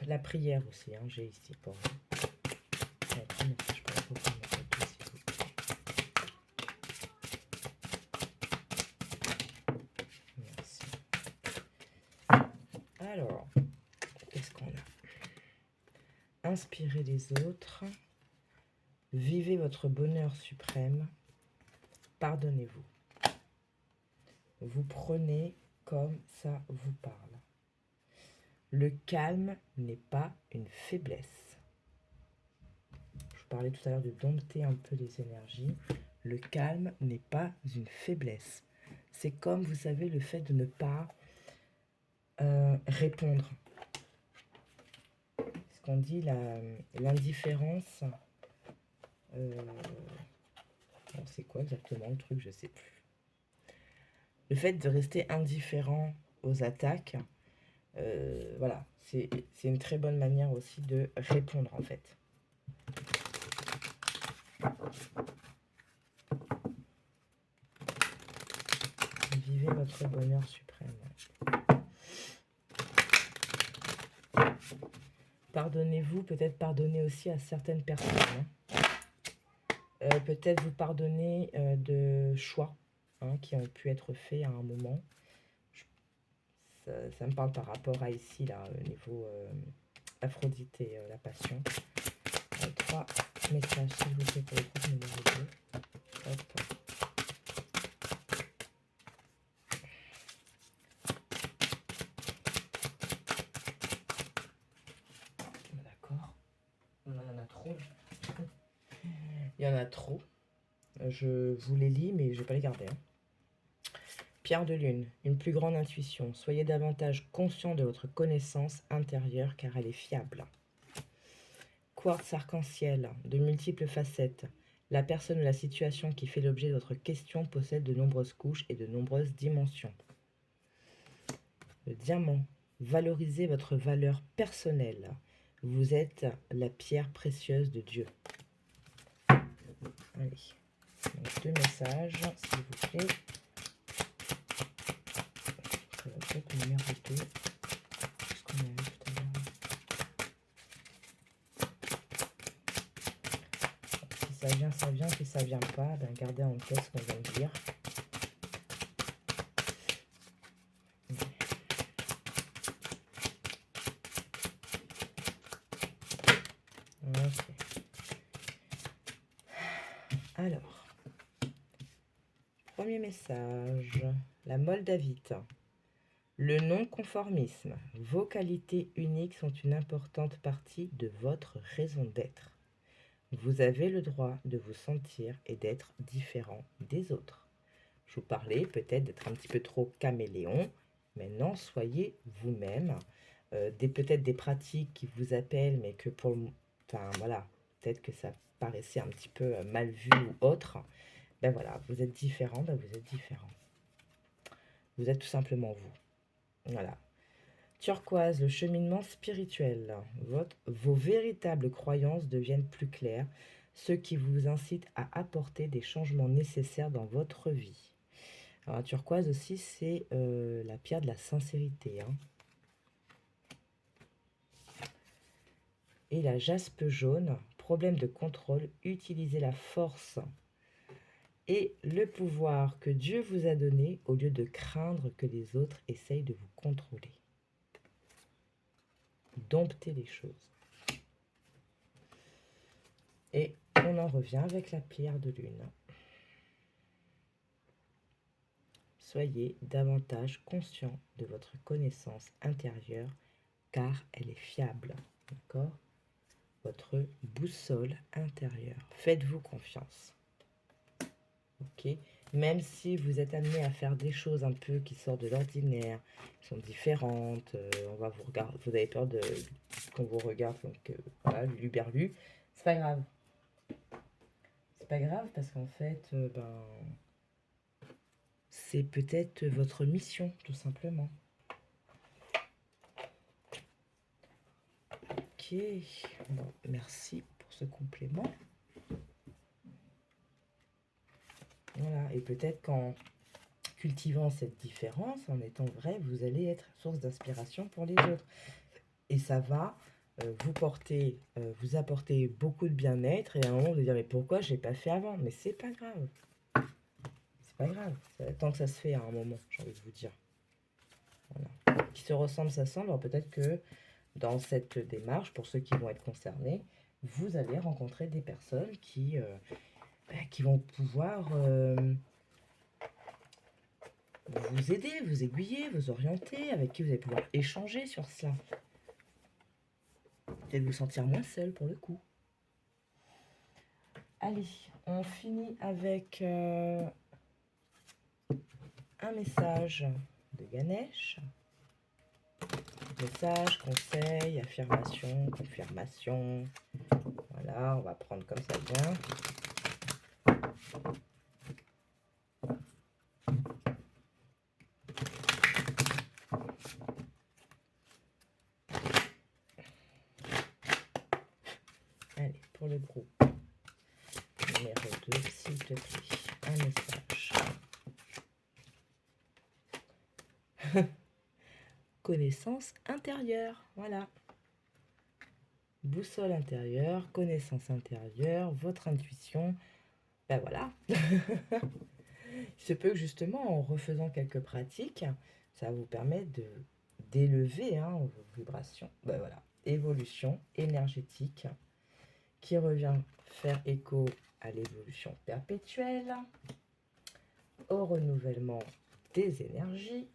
[SPEAKER 1] La prière aussi, j'ai ici pour vous. Merci. Alors, qu'est-ce qu'on a? Inspirez les autres. Vivez votre bonheur suprême. Pardonnez-vous. Vous prenez comme ça vous parle. Le calme n'est pas une faiblesse. Je vous parlais tout à l'heure de dompter un peu les énergies. Le calme n'est pas une faiblesse. C'est comme, vous savez, le fait de ne pas répondre. Ce qu'on dit, l'indifférence. C'est quoi exactement le truc? Je sais plus. Le fait de rester indifférent aux attaques, voilà, c'est une très bonne manière aussi de répondre en fait. Vivez votre bonheur suprême. Pardonnez-vous, peut-être pardonner aussi à certaines personnes. Peut-être vous pardonner de choix qui ont pu être faits à un moment. Ça me parle par rapport à ici, là, au niveau Aphrodite et la passion. 3 Message, s'il vous plaît, pour le groupe numéro 2. Hop. D'accord. Il y en a trop. Il y en a trop. Je vous les lis, mais je ne vais pas les garder. Hein. Pierre de lune, une plus grande intuition. Soyez davantage conscient de votre connaissance intérieure car elle est fiable. Quartz arc-en-ciel, de multiples facettes. La personne ou la situation qui fait l'objet de votre question possède de nombreuses couches et de nombreuses dimensions. Le diamant, valorisez votre valeur personnelle. Vous êtes la pierre précieuse de Dieu. Allez, donc 2 messages, s'il vous plaît. Ça va peut-être le numéro 2. Ce qu'on a vu tout à l'heure. Si ça vient, ça vient. Si ça vient pas, ben gardez en tête ce qu'on vient de dire. Ok. Alors, premier message, la moldavite. Le non-conformisme. Vos qualités uniques sont une importante partie de votre raison d'être. Vous avez le droit de vous sentir et d'être différent des autres. Je vous parlais peut-être d'être un petit peu trop caméléon. Maintenant, soyez vous-même. Peut-être des pratiques qui vous appellent, mais que enfin voilà, peut-être que ça paraissait un petit peu mal vu ou autre. Ben voilà, vous êtes différent, ben vous êtes différent. Vous êtes tout simplement vous. Voilà. Turquoise, le cheminement spirituel. Vos véritables croyances deviennent plus claires, ce qui vous incite à apporter des changements nécessaires dans votre vie. Alors, la turquoise aussi, c'est la pierre de la sincérité. Hein. Et la jaspe jaune, problème de contrôle, utilisez la force et le pouvoir que Dieu vous a donné au lieu de craindre que les autres essayent de vous contrôler. Domptez les choses. Et on en revient avec la pierre de lune. Soyez davantage conscient de votre connaissance intérieure car elle est fiable. D'accord ? Votre boussole intérieure. Faites-vous confiance. Ok ? Même si vous êtes amené à faire des choses un peu qui sortent de l'ordinaire, qui sont différentes, on va vous regarder, vous avez peur qu'on vous regarde, donc voilà, luberlu, c'est pas grave. C'est pas grave parce qu'en fait, c'est peut-être votre mission, tout simplement. Ok, bon, merci pour ce complément. Voilà, et peut-être qu'en cultivant cette différence, en étant vrai, vous allez être source d'inspiration pour les autres. Et ça va vous apporter beaucoup de bien-être et à un moment vous dire mais pourquoi je l'ai pas fait avant? Mais c'est pas grave. C'est pas grave. Tant que ça se fait à un moment, j'ai envie de vous dire. Voilà. Qui se ressemble, ça semble. Alors peut-être que dans cette démarche, pour ceux qui vont être concernés, vous allez rencontrer des personnes qui vont pouvoir vous aider, vous aiguiller, vous orienter, avec qui vous allez pouvoir échanger sur cela. Peut-être vous sentir moins seul pour le coup. Allez, on finit avec un message de Ganesh. Message, conseil, affirmation, confirmation. Voilà, on va prendre comme ça vient. Allez, pour le groupe numéro 2, s'il te plaît, un message. Connaissance intérieure, voilà. Boussole intérieure, connaissance intérieure, votre intuition. Ben voilà. Il se peut que justement, en refaisant quelques pratiques, ça vous permet d'élever vos vibrations. Ben voilà. Évolution énergétique. qui revient faire écho à l'évolution perpétuelle, au renouvellement des énergies.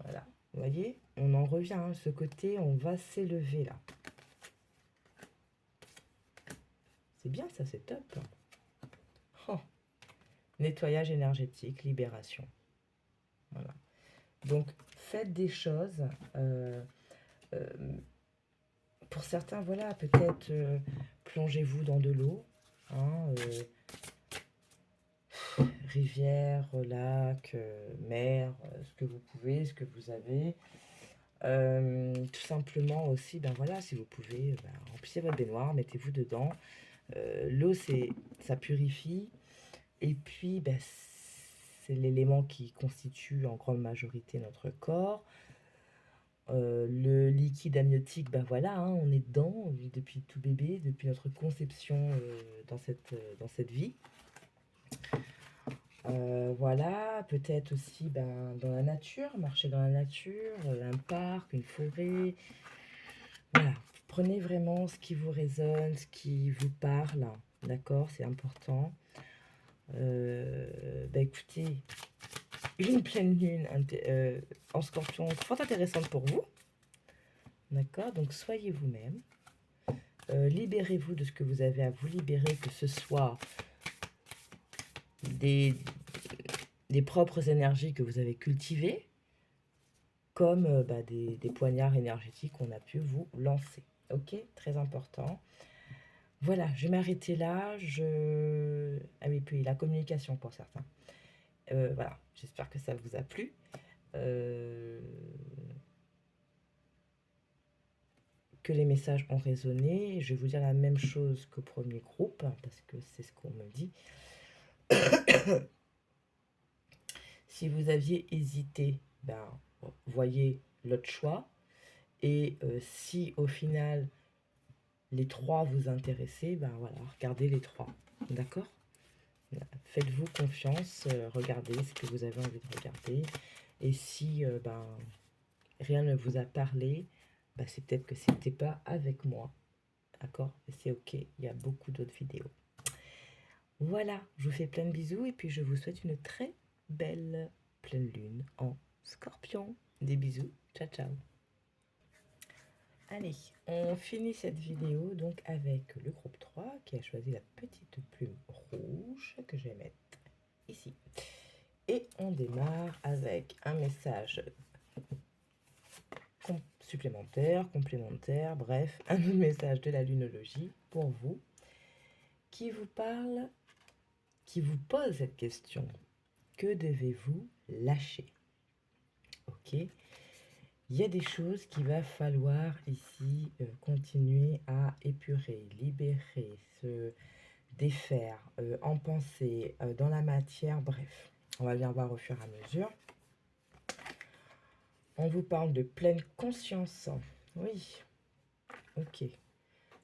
[SPEAKER 1] Voilà, vous voyez, on en revient, hein, ce côté, on va s'élever là. C'est bien ça, c'est top. Oh. Nettoyage énergétique, libération. Voilà. Donc, faites des choses. Pour certains, voilà, peut-être plongez-vous dans de l'eau. Hein, rivière, lac, mer, ce que vous pouvez, ce que vous avez. Tout simplement aussi, ben voilà, si vous pouvez, ben, remplissez votre baignoire, mettez-vous dedans. L'eau, ça purifie. Et puis, ben, c'est l'élément qui constitue en grande majorité notre corps. Le liquide amniotique, ben voilà, hein, on est dedans depuis tout bébé, depuis notre conception dans cette vie. Voilà, peut-être aussi ben, dans la nature, marcher dans la nature, un parc, une forêt. Voilà, prenez vraiment ce qui vous résonne, ce qui vous parle, d'accord, c'est important. Ben écoutez, une pleine lune en Scorpion, fort intéressante pour vous, d'accord, donc soyez vous-même. Libérez-vous de ce que vous avez à vous libérer, que ce soit des propres énergies que vous avez cultivées, comme bah, des poignards énergétiques qu'on a pu vous lancer. Ok, très important. Voilà, je vais m'arrêter là. Ah oui, puis la communication pour certains. Voilà, j'espère que ça vous a plu. Que les messages ont résonné. Je vais vous dire la même chose qu'au premier groupe, hein, parce que c'est ce qu'on me dit. Si vous aviez hésité, ben, voyez l'autre choix. Et si au final les trois vous intéressaient, ben voilà, regardez les trois. D'accord? Faites-vous confiance, regardez ce que vous avez envie de regarder. Et si ben, rien ne vous a parlé, ben, c'est peut-être que c'était pas avec moi. D'accord? Et c'est ok, il y a beaucoup d'autres vidéos. Voilà, je vous fais plein de bisous et puis je vous souhaite une très belle pleine lune en Scorpion. Des bisous, ciao ciao. Allez, on finit cette vidéo donc avec le groupe 3 qui a choisi la petite plume rouge que je vais mettre ici. Et on démarre avec un message supplémentaire, complémentaire, bref, un autre message de la lunologie pour vous qui vous parle, qui vous pose cette question. Que devez-vous lâcher? Ok. Il y a des choses qu'il va falloir ici continuer à épurer, libérer, se défaire, en pensée, dans la matière, bref. On va bien voir au fur et à mesure. On vous parle de pleine conscience. Oui, ok.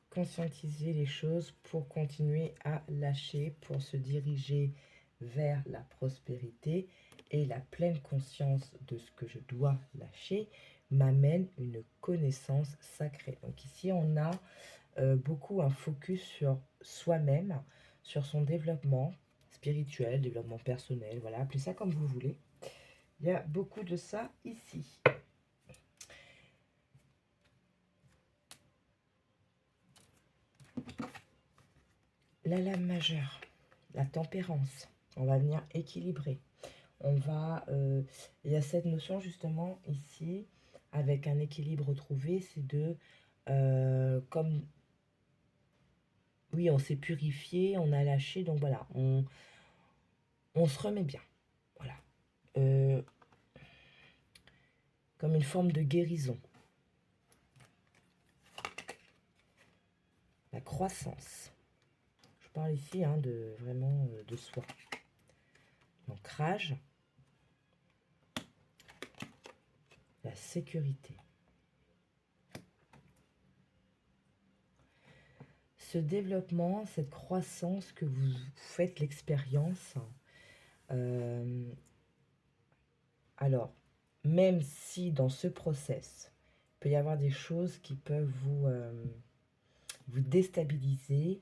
[SPEAKER 1] Conscientiser les choses pour continuer à lâcher, pour se diriger vers la prospérité. Et la pleine conscience de ce que je dois lâcher m'amène une connaissance sacrée. Donc ici, on a beaucoup un focus sur soi-même, sur son développement spirituel, développement personnel, voilà, appelez ça comme vous voulez. Il y a beaucoup de ça ici. La lame majeure, la tempérance, on va venir équilibrer. On va, il y a cette notion justement ici, avec un équilibre trouvé, c'est de, comme, oui, on s'est purifié, on a lâché, donc voilà, on se remet bien, voilà. Comme une forme de guérison. La croissance. Je parle ici hein, de vraiment de soi. L'ancrage. La sécurité. Ce développement, cette croissance que vous faites l'expérience, alors, même si dans ce process, il peut y avoir des choses qui peuvent vous vous déstabilisez.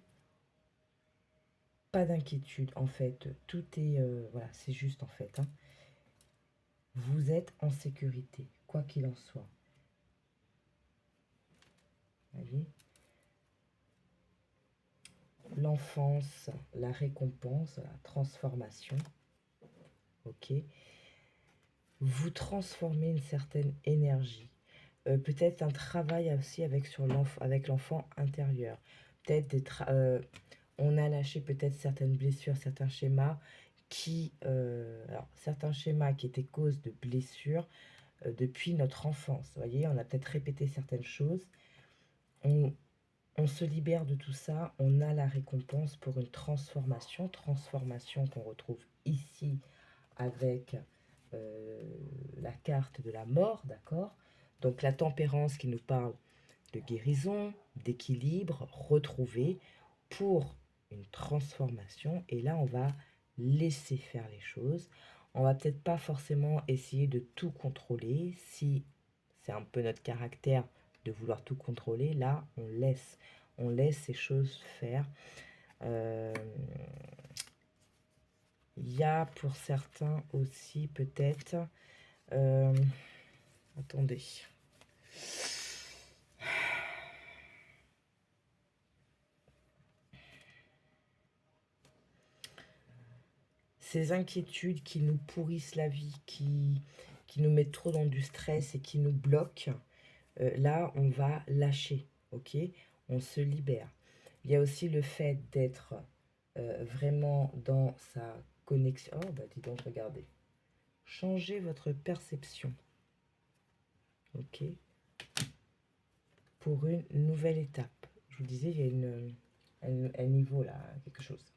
[SPEAKER 1] Pas d'inquiétude, en fait. Tout est... voilà, c'est juste, en fait. Hein. Vous êtes en sécurité, quoi qu'il en soit. Voyez, l'enfance, la récompense, la transformation. Ok. Vous transformez une certaine énergie. Peut-être un travail aussi avec l'enfant intérieur. Peut-être on a lâché peut-être certaines blessures, certains schémas alors, certains schémas qui étaient cause de blessures depuis notre enfance. Vous voyez, on a peut-être répété certaines choses. On se libère de tout ça, on a la récompense pour une transformation qu'on retrouve ici avec la carte de la mort, d'accord? Donc la tempérance qui nous parle de guérison, d'équilibre retrouvé pour une transformation. Et là, on va laisser faire les choses. On va peut-être pas forcément essayer de tout contrôler. Si c'est un peu notre caractère de vouloir tout contrôler, là, on laisse ces choses faire. Il y a pour certains aussi peut-être... attendez. Ces inquiétudes qui nous pourrissent la vie, qui nous mettent trop dans du stress et qui nous bloquent, là, on va lâcher, ok? On se libère. Il y a aussi le fait d'être vraiment dans sa connexion. Oh, bah dis donc, regardez. Changez votre perception, ok? Pour une nouvelle étape. Je vous disais, il y a un niveau là, quelque chose.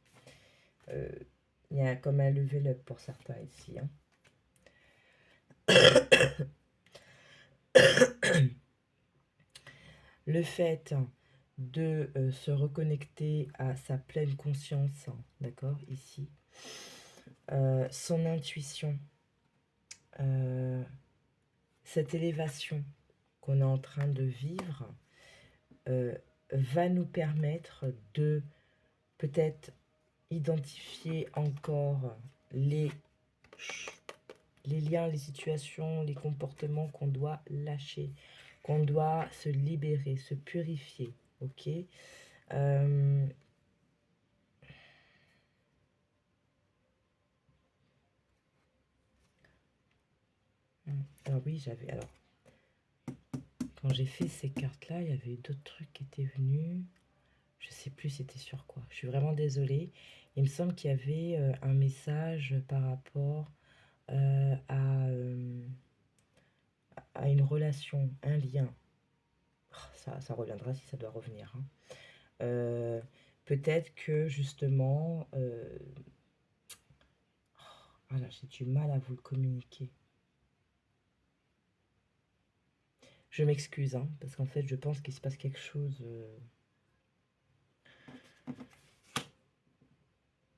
[SPEAKER 1] Il y a comme un level up pour certains ici. Hein. Le fait de se reconnecter à sa pleine conscience, d'accord, ici, son intuition, cette élévation qu'on est en train de vivre, va nous permettre de peut-être identifier encore les liens, les situations, les comportements qu'on doit lâcher, qu'on doit se libérer, se purifier, ok? Alors oui, alors, quand j'ai fait ces cartes-là, il y avait d'autres trucs qui étaient venus. Je sais plus c'était sur quoi. Je suis vraiment désolée. Il me semble qu'il y avait un message par rapport à une relation, un lien. Oh, ça reviendra si ça doit revenir. Hein. Peut-être que justement... oh là, j'ai du mal à vous le communiquer. Je m'excuse, hein, parce qu'en fait, je pense qu'il se passe quelque chose...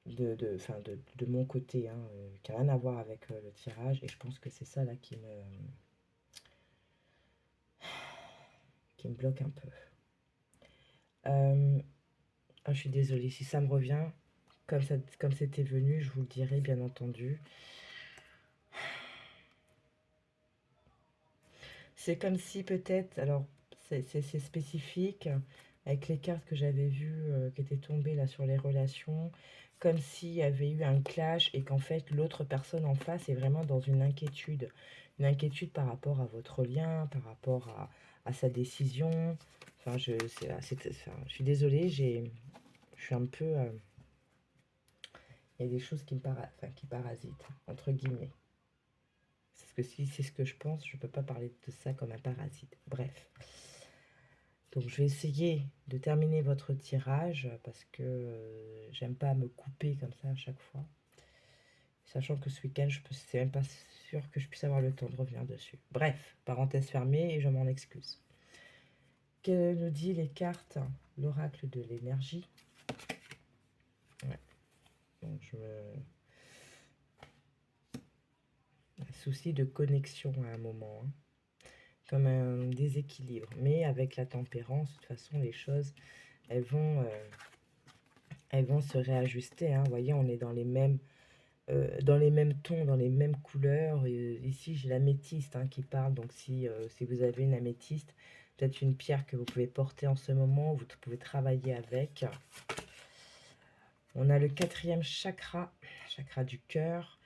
[SPEAKER 1] de mon côté, hein, qui n'a rien à voir avec le tirage. Et je pense que c'est ça là qui me bloque un peu. Je suis désolée, si ça me revient, comme c'était venu, je vous le dirai bien entendu. C'est comme si peut-être, alors c'est spécifique, avec les cartes que j'avais vues qui étaient tombées là sur les relations, comme s'il y avait eu un clash et qu'en fait l'autre personne en face est vraiment dans une inquiétude par rapport à votre lien, par rapport à sa décision. Enfin, je suis désolée, je suis un peu... il y a des choses qui parasitent, entre guillemets. C'est ce que je pense, je ne peux pas parler de ça comme un parasite. Bref. Donc je vais essayer de terminer votre tirage parce que j'aime pas me couper comme ça à chaque fois. Sachant que ce week-end, c'est même pas sûr que je puisse avoir le temps de revenir dessus. Bref, parenthèse fermée et je m'en excuse. Que nous dit les cartes, l'oracle de l'énergie? Ouais. Donc un souci de connexion à un moment. Hein. Comme un déséquilibre. Mais avec la tempérance, de toute façon, les choses elles vont, elles vont se réajuster, hein. Vous voyez, on est dans les mêmes tons, dans les mêmes couleurs. Et ici, j'ai l'améthyste hein, qui parle. Donc, si vous avez une améthyste, peut-être une pierre que vous pouvez porter en ce moment, vous pouvez travailler avec. On a le 4e chakra, chakra du cœur,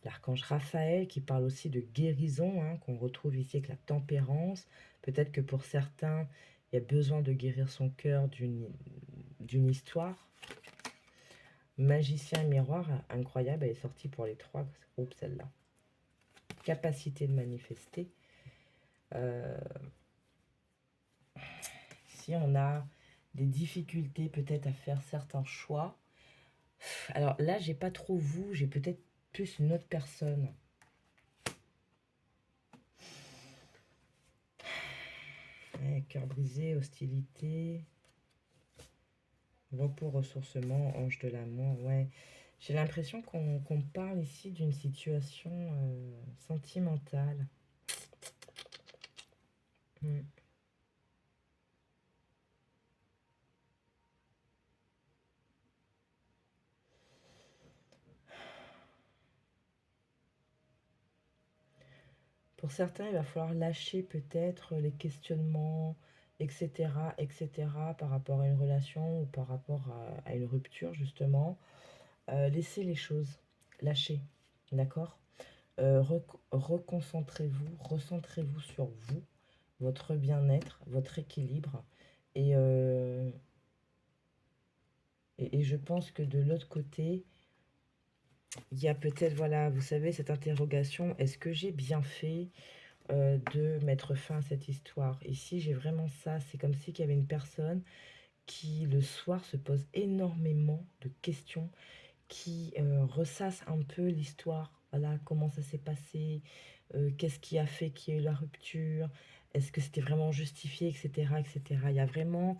[SPEAKER 1] l'archange Raphaël qui parle aussi de guérison, hein, qu'on retrouve ici avec la tempérance. Peut-être que pour certains, il y a besoin de guérir son cœur d'une histoire. Magicien et miroir, incroyable, elle est sortie pour les 3 groupes, celle-là. Capacité de manifester. Si on a des difficultés peut-être à faire certains choix. Alors là, j'ai pas trop vous, j'ai peut-être plus une autre personne. Ouais, cœur brisé, hostilité, repos, ressourcement, ange de l'amour. Ouais, j'ai l'impression qu'on parle ici d'une situation sentimentale. Hmm. Pour certains, il va falloir lâcher peut-être les questionnements, etc., etc., par rapport à une relation ou par rapport à une rupture, justement. Laissez les choses, lâchez, d'accord. Reconcentrez-vous, recentrez-vous sur vous, votre bien-être, votre équilibre. Et, euh, et je pense que de l'autre côté, il y a peut-être, voilà, vous savez, cette interrogation, est-ce que j'ai bien fait de mettre fin à cette histoire? Ici, j'ai vraiment ça, c'est comme si il y avait une personne qui, le soir, se pose énormément de questions, qui ressasse un peu l'histoire. Voilà, comment ça s'est passé, qu'est-ce qui a fait qu'il y ait eu la rupture, est-ce que c'était vraiment justifié, etc., etc. Il y a vraiment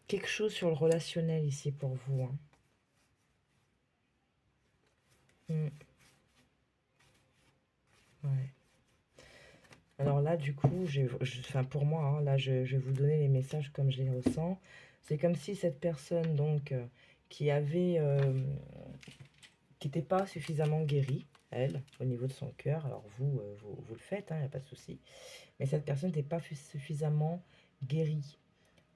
[SPEAKER 1] quelque chose sur le relationnel ici pour vous, hein. Mm, ouais. Alors là, du coup, enfin pour moi, hein, là, je vais vous donner les messages comme je les ressens. C'est comme si cette personne, donc, qui avait, qui n'était pas suffisamment guérie, elle, au niveau de son cœur. Alors vous le faites, il n'y a pas de souci. Mais cette personne n'était pas suffisamment guérie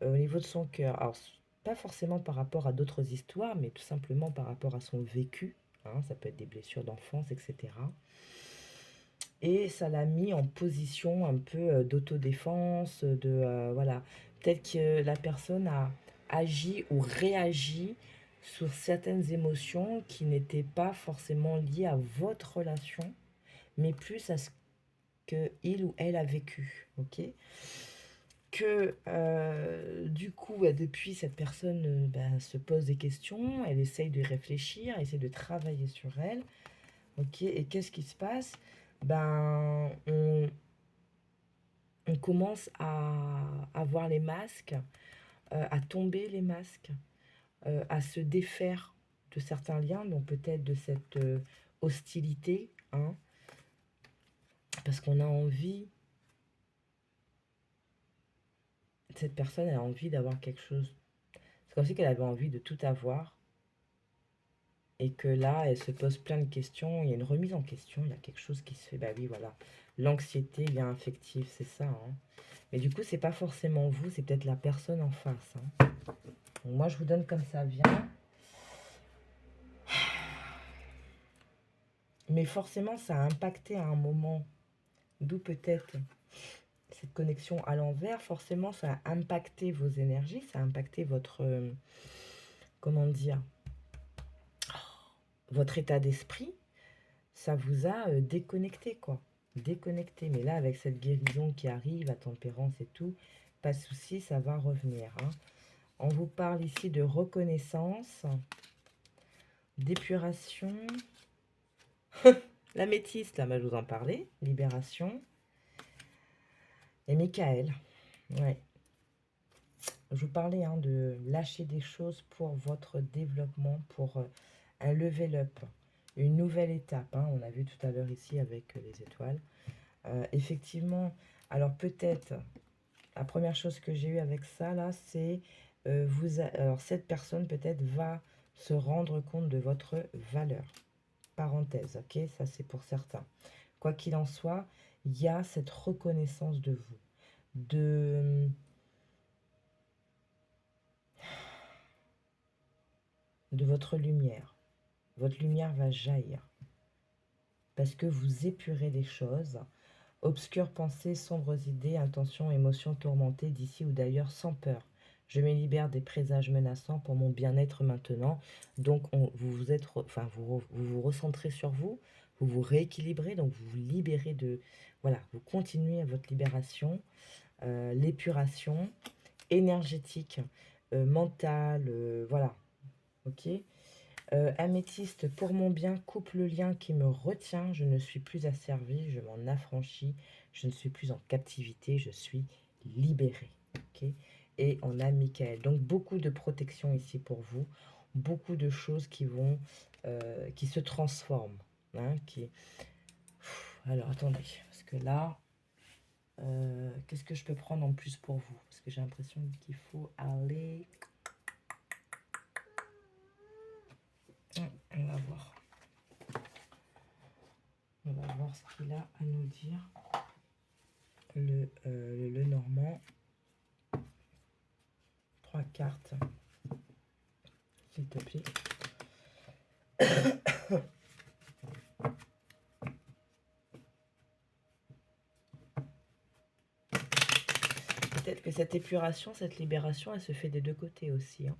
[SPEAKER 1] au niveau de son cœur. Alors, pas forcément par rapport à d'autres histoires, mais tout simplement par rapport à son vécu, hein, ça peut être des blessures d'enfance, etc. Et ça l'a mis en position un peu d'autodéfense, voilà. Peut-être que la personne a agi ou réagi sur certaines émotions qui n'étaient pas forcément liées à votre relation, mais plus à ce que il ou elle a vécu, ok? Que du coup, bah, depuis, cette personne bah, se pose des questions, elle essaye de réfléchir, elle essaie de travailler sur elle, ok? Et qu'est-ce qui se passe? Ben, on commence à voir les masques, à tomber les masques, à se défaire de certains liens, donc peut-être de cette hostilité, hein, parce qu'on a envie, cette personne elle a envie d'avoir quelque chose. C'est comme si qu'elle avait envie de tout avoir et que là, elle se pose plein de questions. Il y a une remise en question, il y a quelque chose qui se fait. Bah oui, voilà. L'anxiété, lien affectif, c'est ça, hein. Mais du coup, c'est pas forcément vous, c'est peut-être la personne en face, hein. Donc moi, je vous donne comme ça vient. Mais forcément, ça a impacté à un moment. D'où peut-être cette connexion à l'envers. Forcément, ça a impacté vos énergies, ça a impacté votre, comment dire, votre état d'esprit. Ça vous a déconnecté, quoi. Déconnecté. Mais là, avec cette guérison qui arrive, la tempérance et tout, pas de souci, ça va revenir, hein. On vous parle ici de reconnaissance, d'épuration. La métisse, là, bah, je vous en parlais. Libération. Et Michael. Ouais. Je vous parlais hein, de lâcher des choses pour votre développement, pour un level up, une nouvelle étape, hein. On a vu tout à l'heure ici avec les étoiles. Effectivement, alors peut-être, la première chose que j'ai eue avec ça, là, c'est alors cette personne peut-être va se rendre compte de votre valeur. Parenthèse, ok, ça c'est pour certains. Quoi qu'il en soit, il y a cette reconnaissance de vous, de votre lumière. Votre lumière va jaillir parce que vous épurez des choses. Obscures pensées, sombres idées, intentions, émotions tourmentées d'ici ou d'ailleurs sans peur. Je me libère des présages menaçants pour mon bien-être maintenant. Donc vous vous recentrez sur vous, vous vous rééquilibrez, donc vous vous libérez de... Voilà, vous continuez à votre libération, l'épuration énergétique, mentale, voilà, ok. Améthyste, pour mon bien, coupe le lien qui me retient. Je ne suis plus asservie, je m'en affranchis. Je ne suis plus en captivité, je suis libérée. Okay, et on a Michael. Donc beaucoup de protection ici pour vous. Beaucoup de choses qui vont, qui se transforment. Hein, Alors attendez, parce que là, qu'est-ce que je peux prendre en plus pour vous? Parce que j'ai l'impression qu'il faut aller... On va voir. On va voir ce qu'il a à nous dire. Le Normand. 3 cartes, s'il te plaît. Peut-être que cette épuration, cette libération, elle se fait des deux côtés aussi. Hein.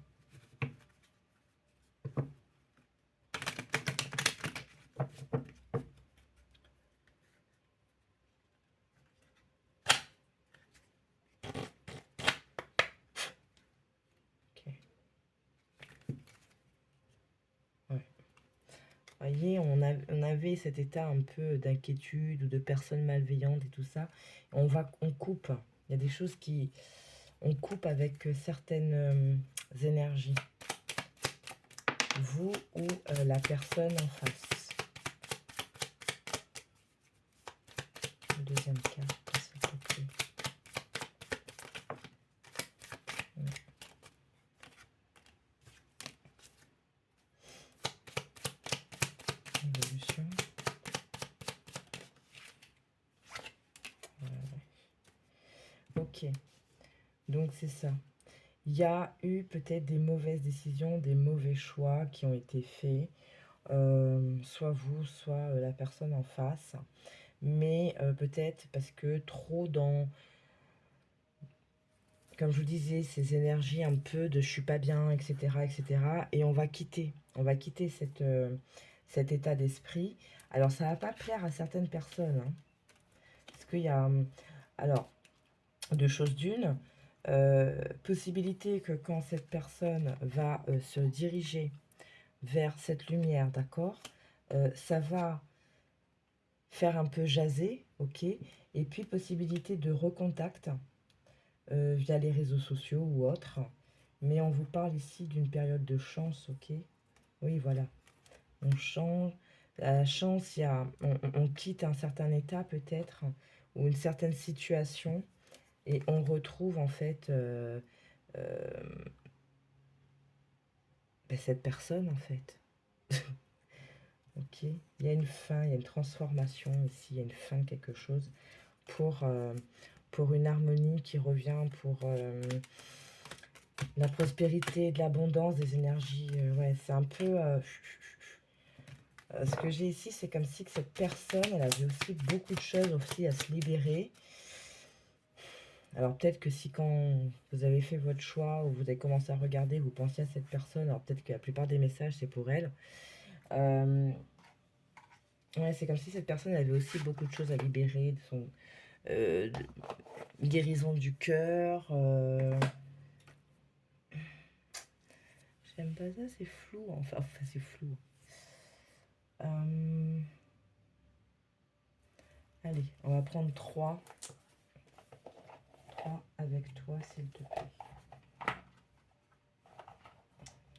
[SPEAKER 1] Voyez, on avait cet état un peu d'inquiétude ou de personnes malveillantes et tout ça. On coupe. Il y a des choses qui... On coupe avec certaines énergies. Vous ou la personne en face. Deuxième carte, s'il te plaît. Évolution. Ok, donc c'est ça. Il y a eu peut-être des mauvaises décisions, des mauvais choix qui ont été faits, soit vous, soit la personne en face, mais peut-être parce que trop dans, comme je vous disais, ces énergies un peu de je suis pas bien, etc., etc., et on va quitter cet état d'esprit. Alors ça va pas plaire à certaines personnes, hein, parce qu'il y a, alors, deux choses d'une, possibilité que quand cette personne va se diriger vers cette lumière, d'accord, ça va faire un peu jaser, ok, et puis possibilité de recontact via les réseaux sociaux ou autres, mais on vous parle ici d'une période de chance, ok, oui, voilà, on change, la chance, on quitte un certain état peut-être, ou une certaine situation, et on retrouve en fait cette personne en fait. Ok, il y a une fin, il y a une transformation ici, il y a une fin de quelque chose pour une harmonie qui revient, pour la prospérité, de l'abondance, des énergies. Ouais, c'est un peu... ce que j'ai ici, c'est comme si que cette personne, elle avait aussi beaucoup de choses aussi à se libérer. Alors peut-être que si quand vous avez fait votre choix ou vous avez commencé à regarder, vous pensiez à cette personne, alors peut-être que la plupart des messages, c'est pour elle. Ouais, c'est comme si cette personne avait aussi beaucoup de choses à libérer, de son guérison du cœur. J'aime pas ça, c'est flou. Enfin c'est flou. Allez, on va prendre 3. 3 avec toi, s'il te plaît. Un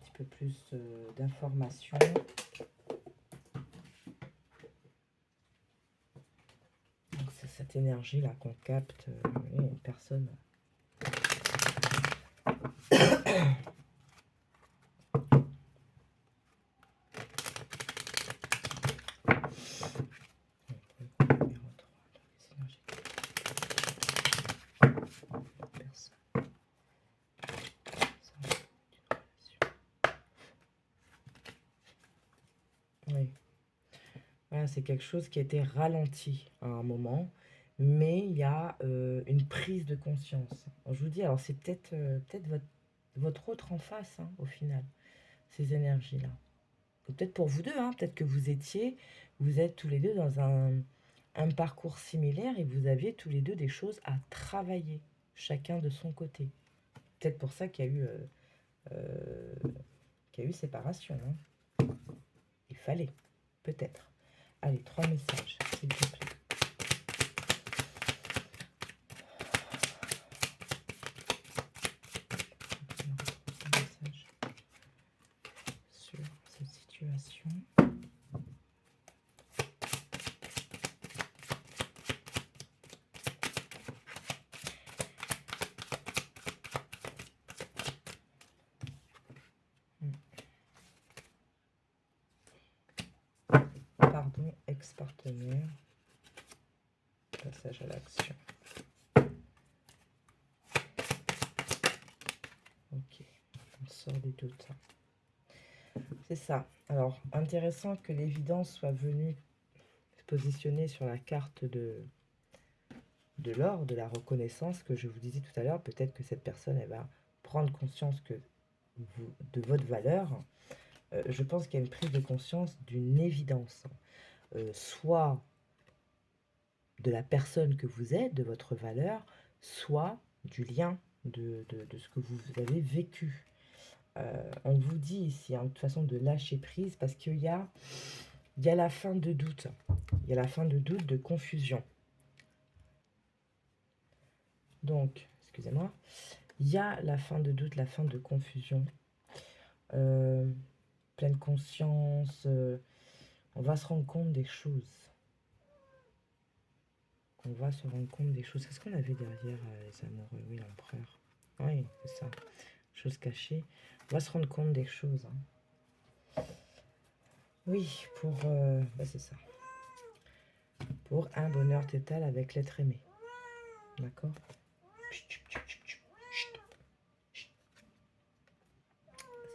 [SPEAKER 1] petit peu plus d'informations. C'est cette énergie là qu'on capte. Une personne Oui. Voilà, c'est quelque chose qui a été ralenti à un moment, mais il y a une prise de conscience. Alors, je vous dis, alors c'est peut-être votre autre en face, hein, au final, ces énergies-là. Peut-être pour vous deux, hein, peut-être que vous êtes tous les deux dans un parcours similaire et vous aviez tous les deux des choses à travailler, chacun de son côté. Peut-être pour ça qu'il y a eu séparation, hein. Il fallait, peut-être. Allez, 3 messages, s'il te plaît. Message sur cette situation. Pardon, ex-partenaire. Passage à l'action. Ok, on sort des doutes. C'est ça. Alors, intéressant que l'évidence soit venue se positionner sur la carte de l'or, de la reconnaissance que je vous disais tout à l'heure. Peut-être que cette personne, elle va prendre conscience de votre valeur. Je pense qu'il y a une prise de conscience d'une évidence. Soit de la personne que vous êtes, de votre valeur, soit du lien de ce que vous avez vécu. On vous dit ici, hein, de toute façon, de lâcher prise parce qu'il y a la fin de doute. Il y a la fin de doute, de confusion. Donc, excusez-moi, il y a la fin de doute, la fin de confusion. Pleine conscience, on va se rendre compte des choses. On va se rendre compte des choses. Qu'est-ce qu'on avait derrière les amoureux? Oui, l'empereur. Oui, c'est ça. Choses cachées. On va se rendre compte des choses. Hein. Oui, c'est ça. Pour un bonheur total avec l'être aimé. D'accord?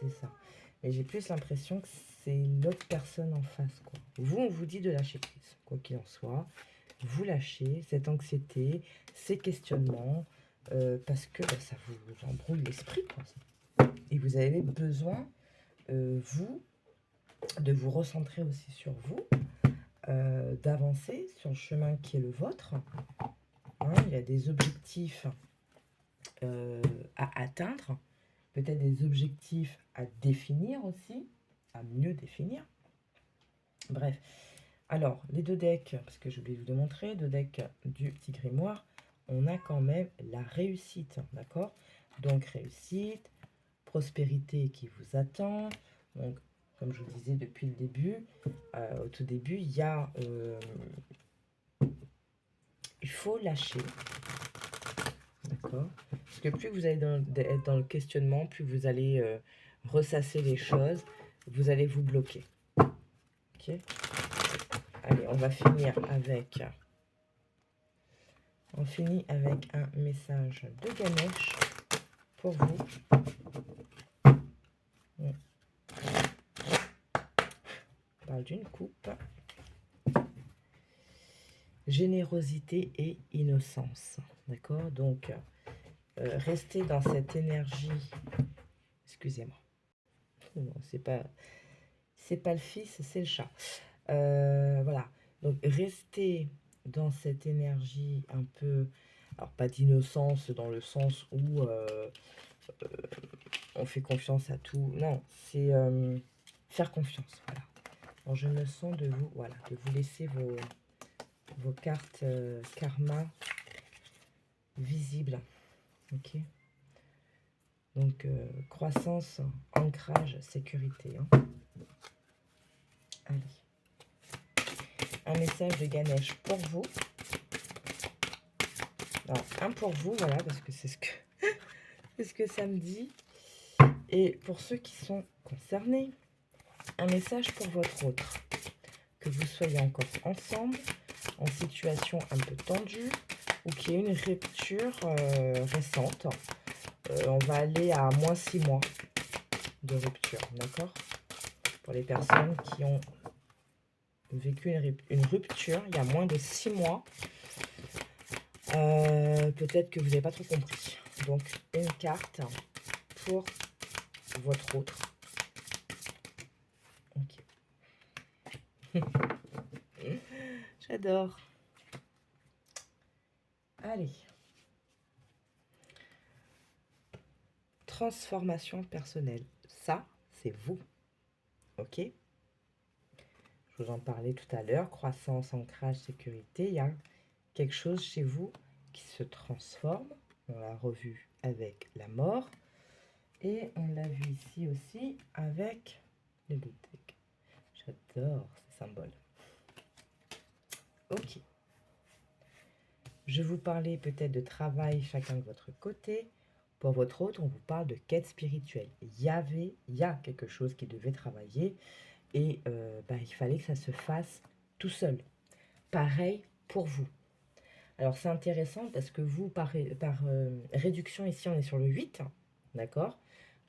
[SPEAKER 1] C'est ça. Et j'ai plus l'impression que c'est l'autre personne en face, quoi. Vous, on vous dit de lâcher prise, quoi qu'il en soit. Vous lâchez cette anxiété, ces questionnements, parce que ça vous embrouille l'esprit, quoi. Et vous avez besoin, vous, de vous recentrer aussi sur vous, d'avancer sur le chemin qui est le vôtre. Hein, il y a des objectifs à atteindre, peut-être des objectifs à définir aussi, à mieux définir. Bref. Alors, les deux decks, parce que j'ai oublié de vous montrer, deux decks du petit grimoire, on a quand même la réussite, d'accord? Donc, réussite, prospérité qui vous attend. Donc, comme je vous disais depuis le début, au tout début, il faut lâcher, d'accord? Parce que plus vous allez être dans le questionnement, plus vous allez ressasser les choses, vous allez vous bloquer. Ok? Allez, on va finir avec... On finit avec un message de Ganesh pour vous. On parle d'une coupe. Générosité et innocence. D'accord? Donc, restez dans cette énergie. Excusez-moi. Non, c'est pas le fils, c'est le chat. Voilà. Donc, restez dans cette énergie un peu... Alors, pas d'innocence dans le sens où on fait confiance à tout. Non, c'est faire confiance. Voilà. Donc, je me sens de vous, voilà, de vous laisser vos cartes karma visibles. Ok. Donc, croissance, ancrage, sécurité. Hein. Allez. Un message de Ganesh pour vous. Alors, un pour vous, voilà, parce que c'est ce que ça me dit. Et pour ceux qui sont concernés, un message pour votre autre. Que vous soyez encore ensemble, en situation un peu tendue, ou qu'il y ait une rupture récente. On va aller à moins 6 mois de rupture, d'accord? Pour les personnes qui ont vécu une rupture il y a moins de 6 mois, peut-être que vous n'avez pas trop compris. Donc, une carte pour votre autre. Ok. J'adore. Allez. Transformation personnelle. Ça, c'est vous. Ok? Je vous en parlais tout à l'heure. Croissance, ancrage, sécurité. Il y a quelque chose chez vous qui se transforme. On l'a revu avec la mort. Et on l'a vu ici aussi avec les bouteilles. J'adore ces symboles. Ok. Je vous parlais peut-être de travail chacun de votre côté. Pour votre autre, on vous parle de quête spirituelle. Il y a quelque chose qui devait travailler et il fallait que ça se fasse tout seul. Pareil pour vous. Alors c'est intéressant parce que vous, par réduction, ici on est sur le 8, d'accord?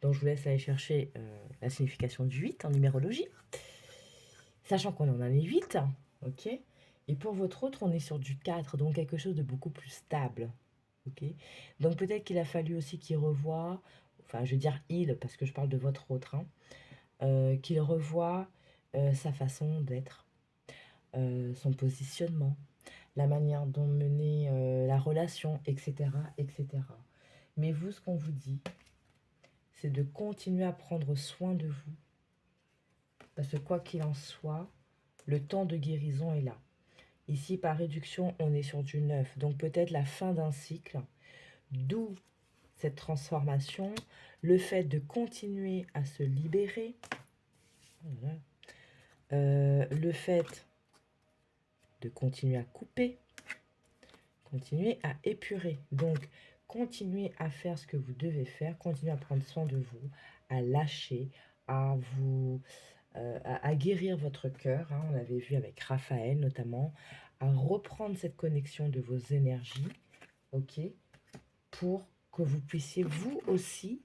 [SPEAKER 1] Donc je vous laisse aller chercher la signification du 8 en numérologie. Sachant qu'on en a les 8, ok? Et pour votre autre, on est sur du 4, donc quelque chose de beaucoup plus stable. Okay. Donc peut-être qu'il a fallu aussi qu'il revoie, enfin je veux dire il, parce que je parle de votre autre, qu'il revoie sa façon d'être, son positionnement, la manière dont mener la relation, etc., etc. Mais vous, ce qu'on vous dit, c'est de continuer à prendre soin de vous. Parce que quoi qu'il en soit, le temps de guérison est là. Ici, par réduction, on est sur du 9. Donc peut-être la fin d'un cycle, d'où cette transformation, le fait de continuer à se libérer, le fait de continuer à couper, continuer à épurer. Donc, continuez à faire ce que vous devez faire, continuez à prendre soin de vous, à lâcher, à vous... à guérir votre cœur, on l'avait vu avec Raphaël notamment, à reprendre cette connexion de vos énergies, ok, pour que vous puissiez vous aussi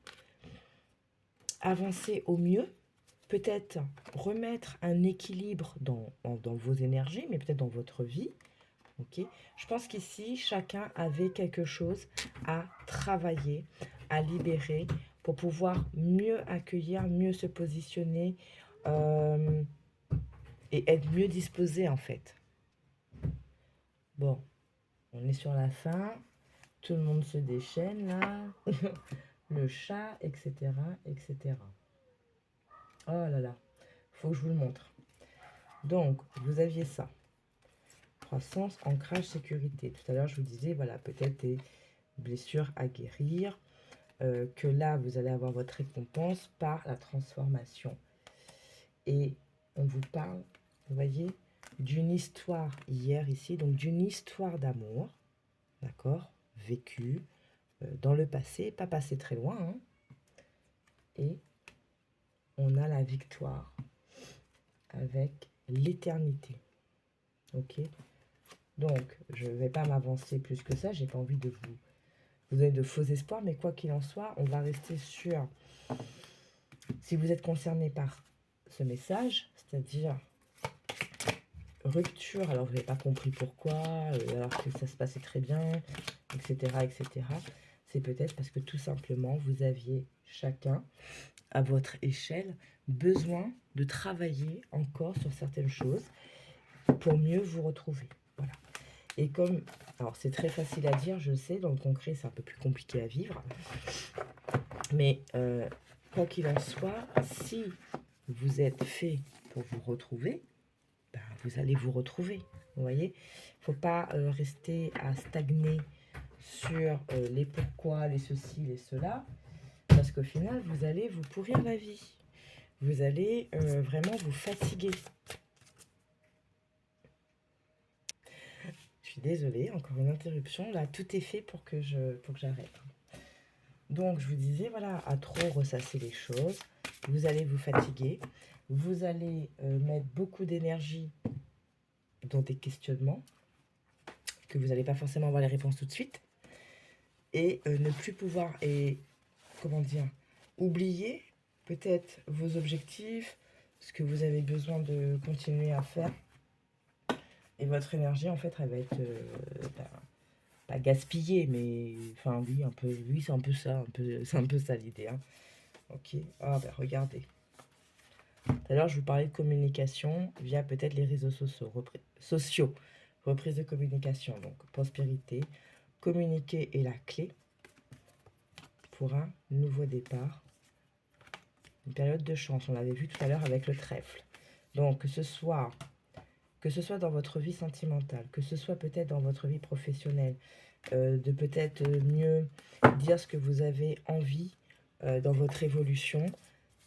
[SPEAKER 1] avancer au mieux, peut-être remettre un équilibre dans vos énergies, mais peut-être dans votre vie. Okay. Je pense qu'ici, chacun avait quelque chose à travailler, à libérer pour pouvoir mieux accueillir, mieux se positionner et être mieux disposé en fait. Bon, on est sur la fin. Tout le monde se déchaîne là. Le chat, etc., etc. Oh là là, faut que je vous le montre. Donc, vous aviez ça. Croissance, ancrage, sécurité. Tout à l'heure, je vous disais, voilà, peut-être des blessures à guérir, que là, vous allez avoir votre récompense par la transformation. Et on vous parle, vous voyez, d'une histoire hier ici, donc d'une histoire d'amour, d'accord, vécue dans le passé, pas passé très loin, hein, et on a la victoire avec l'éternité. Ok? Donc, je ne vais pas m'avancer plus que ça, j'ai pas envie de vous donner de faux espoirs, mais quoi qu'il en soit, on va rester sur, si vous êtes concerné par ce message, c'est-à-dire rupture, alors vous n'avez pas compris pourquoi, alors que ça se passait très bien, etc., etc., c'est peut-être parce que tout simplement, vous aviez chacun, à votre échelle, besoin de travailler encore sur certaines choses pour mieux vous retrouver. Voilà. Et comme, alors c'est très facile à dire, je sais, dans le concret c'est un peu plus compliqué à vivre, mais quoi qu'il en soit, si vous êtes fait pour vous retrouver, ben, vous allez vous retrouver, vous voyez. Il ne faut pas rester à stagner sur les pourquoi, les ceci, les cela, parce qu'au final, vous allez vous pourrir la vie. Vous allez vraiment vous fatiguer. Je suis désolée, encore une interruption. Là, tout est fait pour que j'arrête. Donc, je vous disais, voilà, à trop ressasser les choses, vous allez vous fatiguer, vous allez mettre beaucoup d'énergie dans des questionnements, que vous n'allez pas forcément avoir les réponses tout de suite, et ne plus pouvoir, et comment dire, oublier peut-être vos objectifs, ce que vous avez besoin de continuer à faire, et votre énergie, en fait, elle va être pas gaspillée, mais enfin, oui, un peu, oui, c'est un peu ça, c'est un peu ça l'idée, hein. Ok, ah ben regardez. Tout à l'heure, je vous parlais de communication via peut-être les réseaux sociaux, reprise de communication, donc prospérité. Communiquer est la clé pour un nouveau départ, une période de chance. On l'avait vu tout à l'heure avec le trèfle. Donc, que ce soit dans votre vie sentimentale, que ce soit peut-être dans votre vie professionnelle, de peut-être mieux dire ce que vous avez envie dans votre évolution.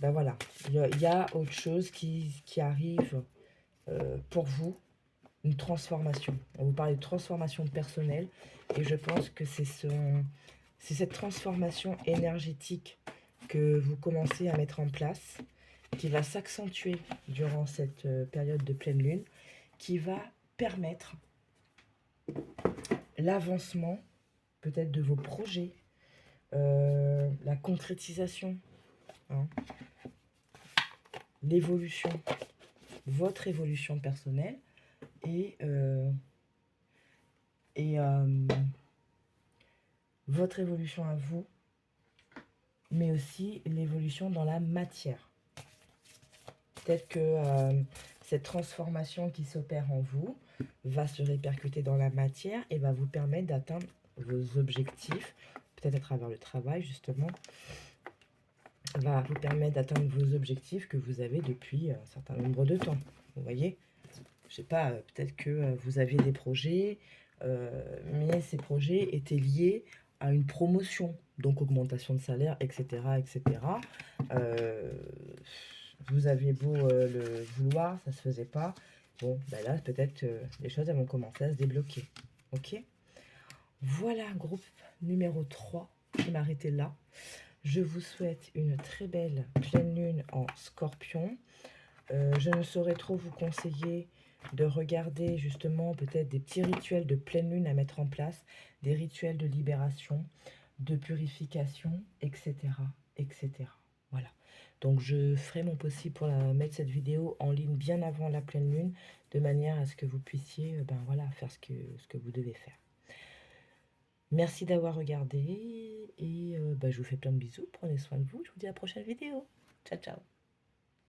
[SPEAKER 1] Ben voilà, il y a autre chose qui arrive pour vous, une transformation. On vous parle de transformation personnelle et je pense que c'est cette transformation énergétique que vous commencez à mettre en place qui va s'accentuer durant cette période de pleine lune, qui va permettre l'avancement peut-être de vos projets, la concrétisation, hein, l'évolution, votre évolution personnelle et votre évolution à vous, mais aussi l'évolution dans la matière. Peut-être que cette transformation qui s'opère en vous va se répercuter dans la matière et va vous permettre d'atteindre vos objectifs, peut-être à travers le travail justement, va vous permettre d'atteindre vos objectifs que vous avez depuis un certain nombre de temps. Vous voyez, je sais pas, peut-être que vous aviez des projets, mais ces projets étaient liés à une promotion, donc augmentation de salaire, etc., etc. Vous aviez beau le vouloir, ça se faisait pas. Bon, ben là, peut-être les choses elles vont commencer à se débloquer. Ok. Voilà, groupe numéro 3. Je vais m'arrêter là. Je vous souhaite une très belle pleine lune en Scorpion. Je ne saurais trop vous conseiller de regarder justement peut-être des petits rituels de pleine lune à mettre en place, des rituels de libération, de purification, etc. etc. Voilà. Donc je ferai mon possible pour mettre cette vidéo en ligne bien avant la pleine lune, de manière à ce que vous puissiez ben voilà, faire ce que vous devez faire. Merci d'avoir regardé et ben, je vous fais plein de bisous, prenez soin de vous, je vous dis à la prochaine vidéo. Ciao ciao.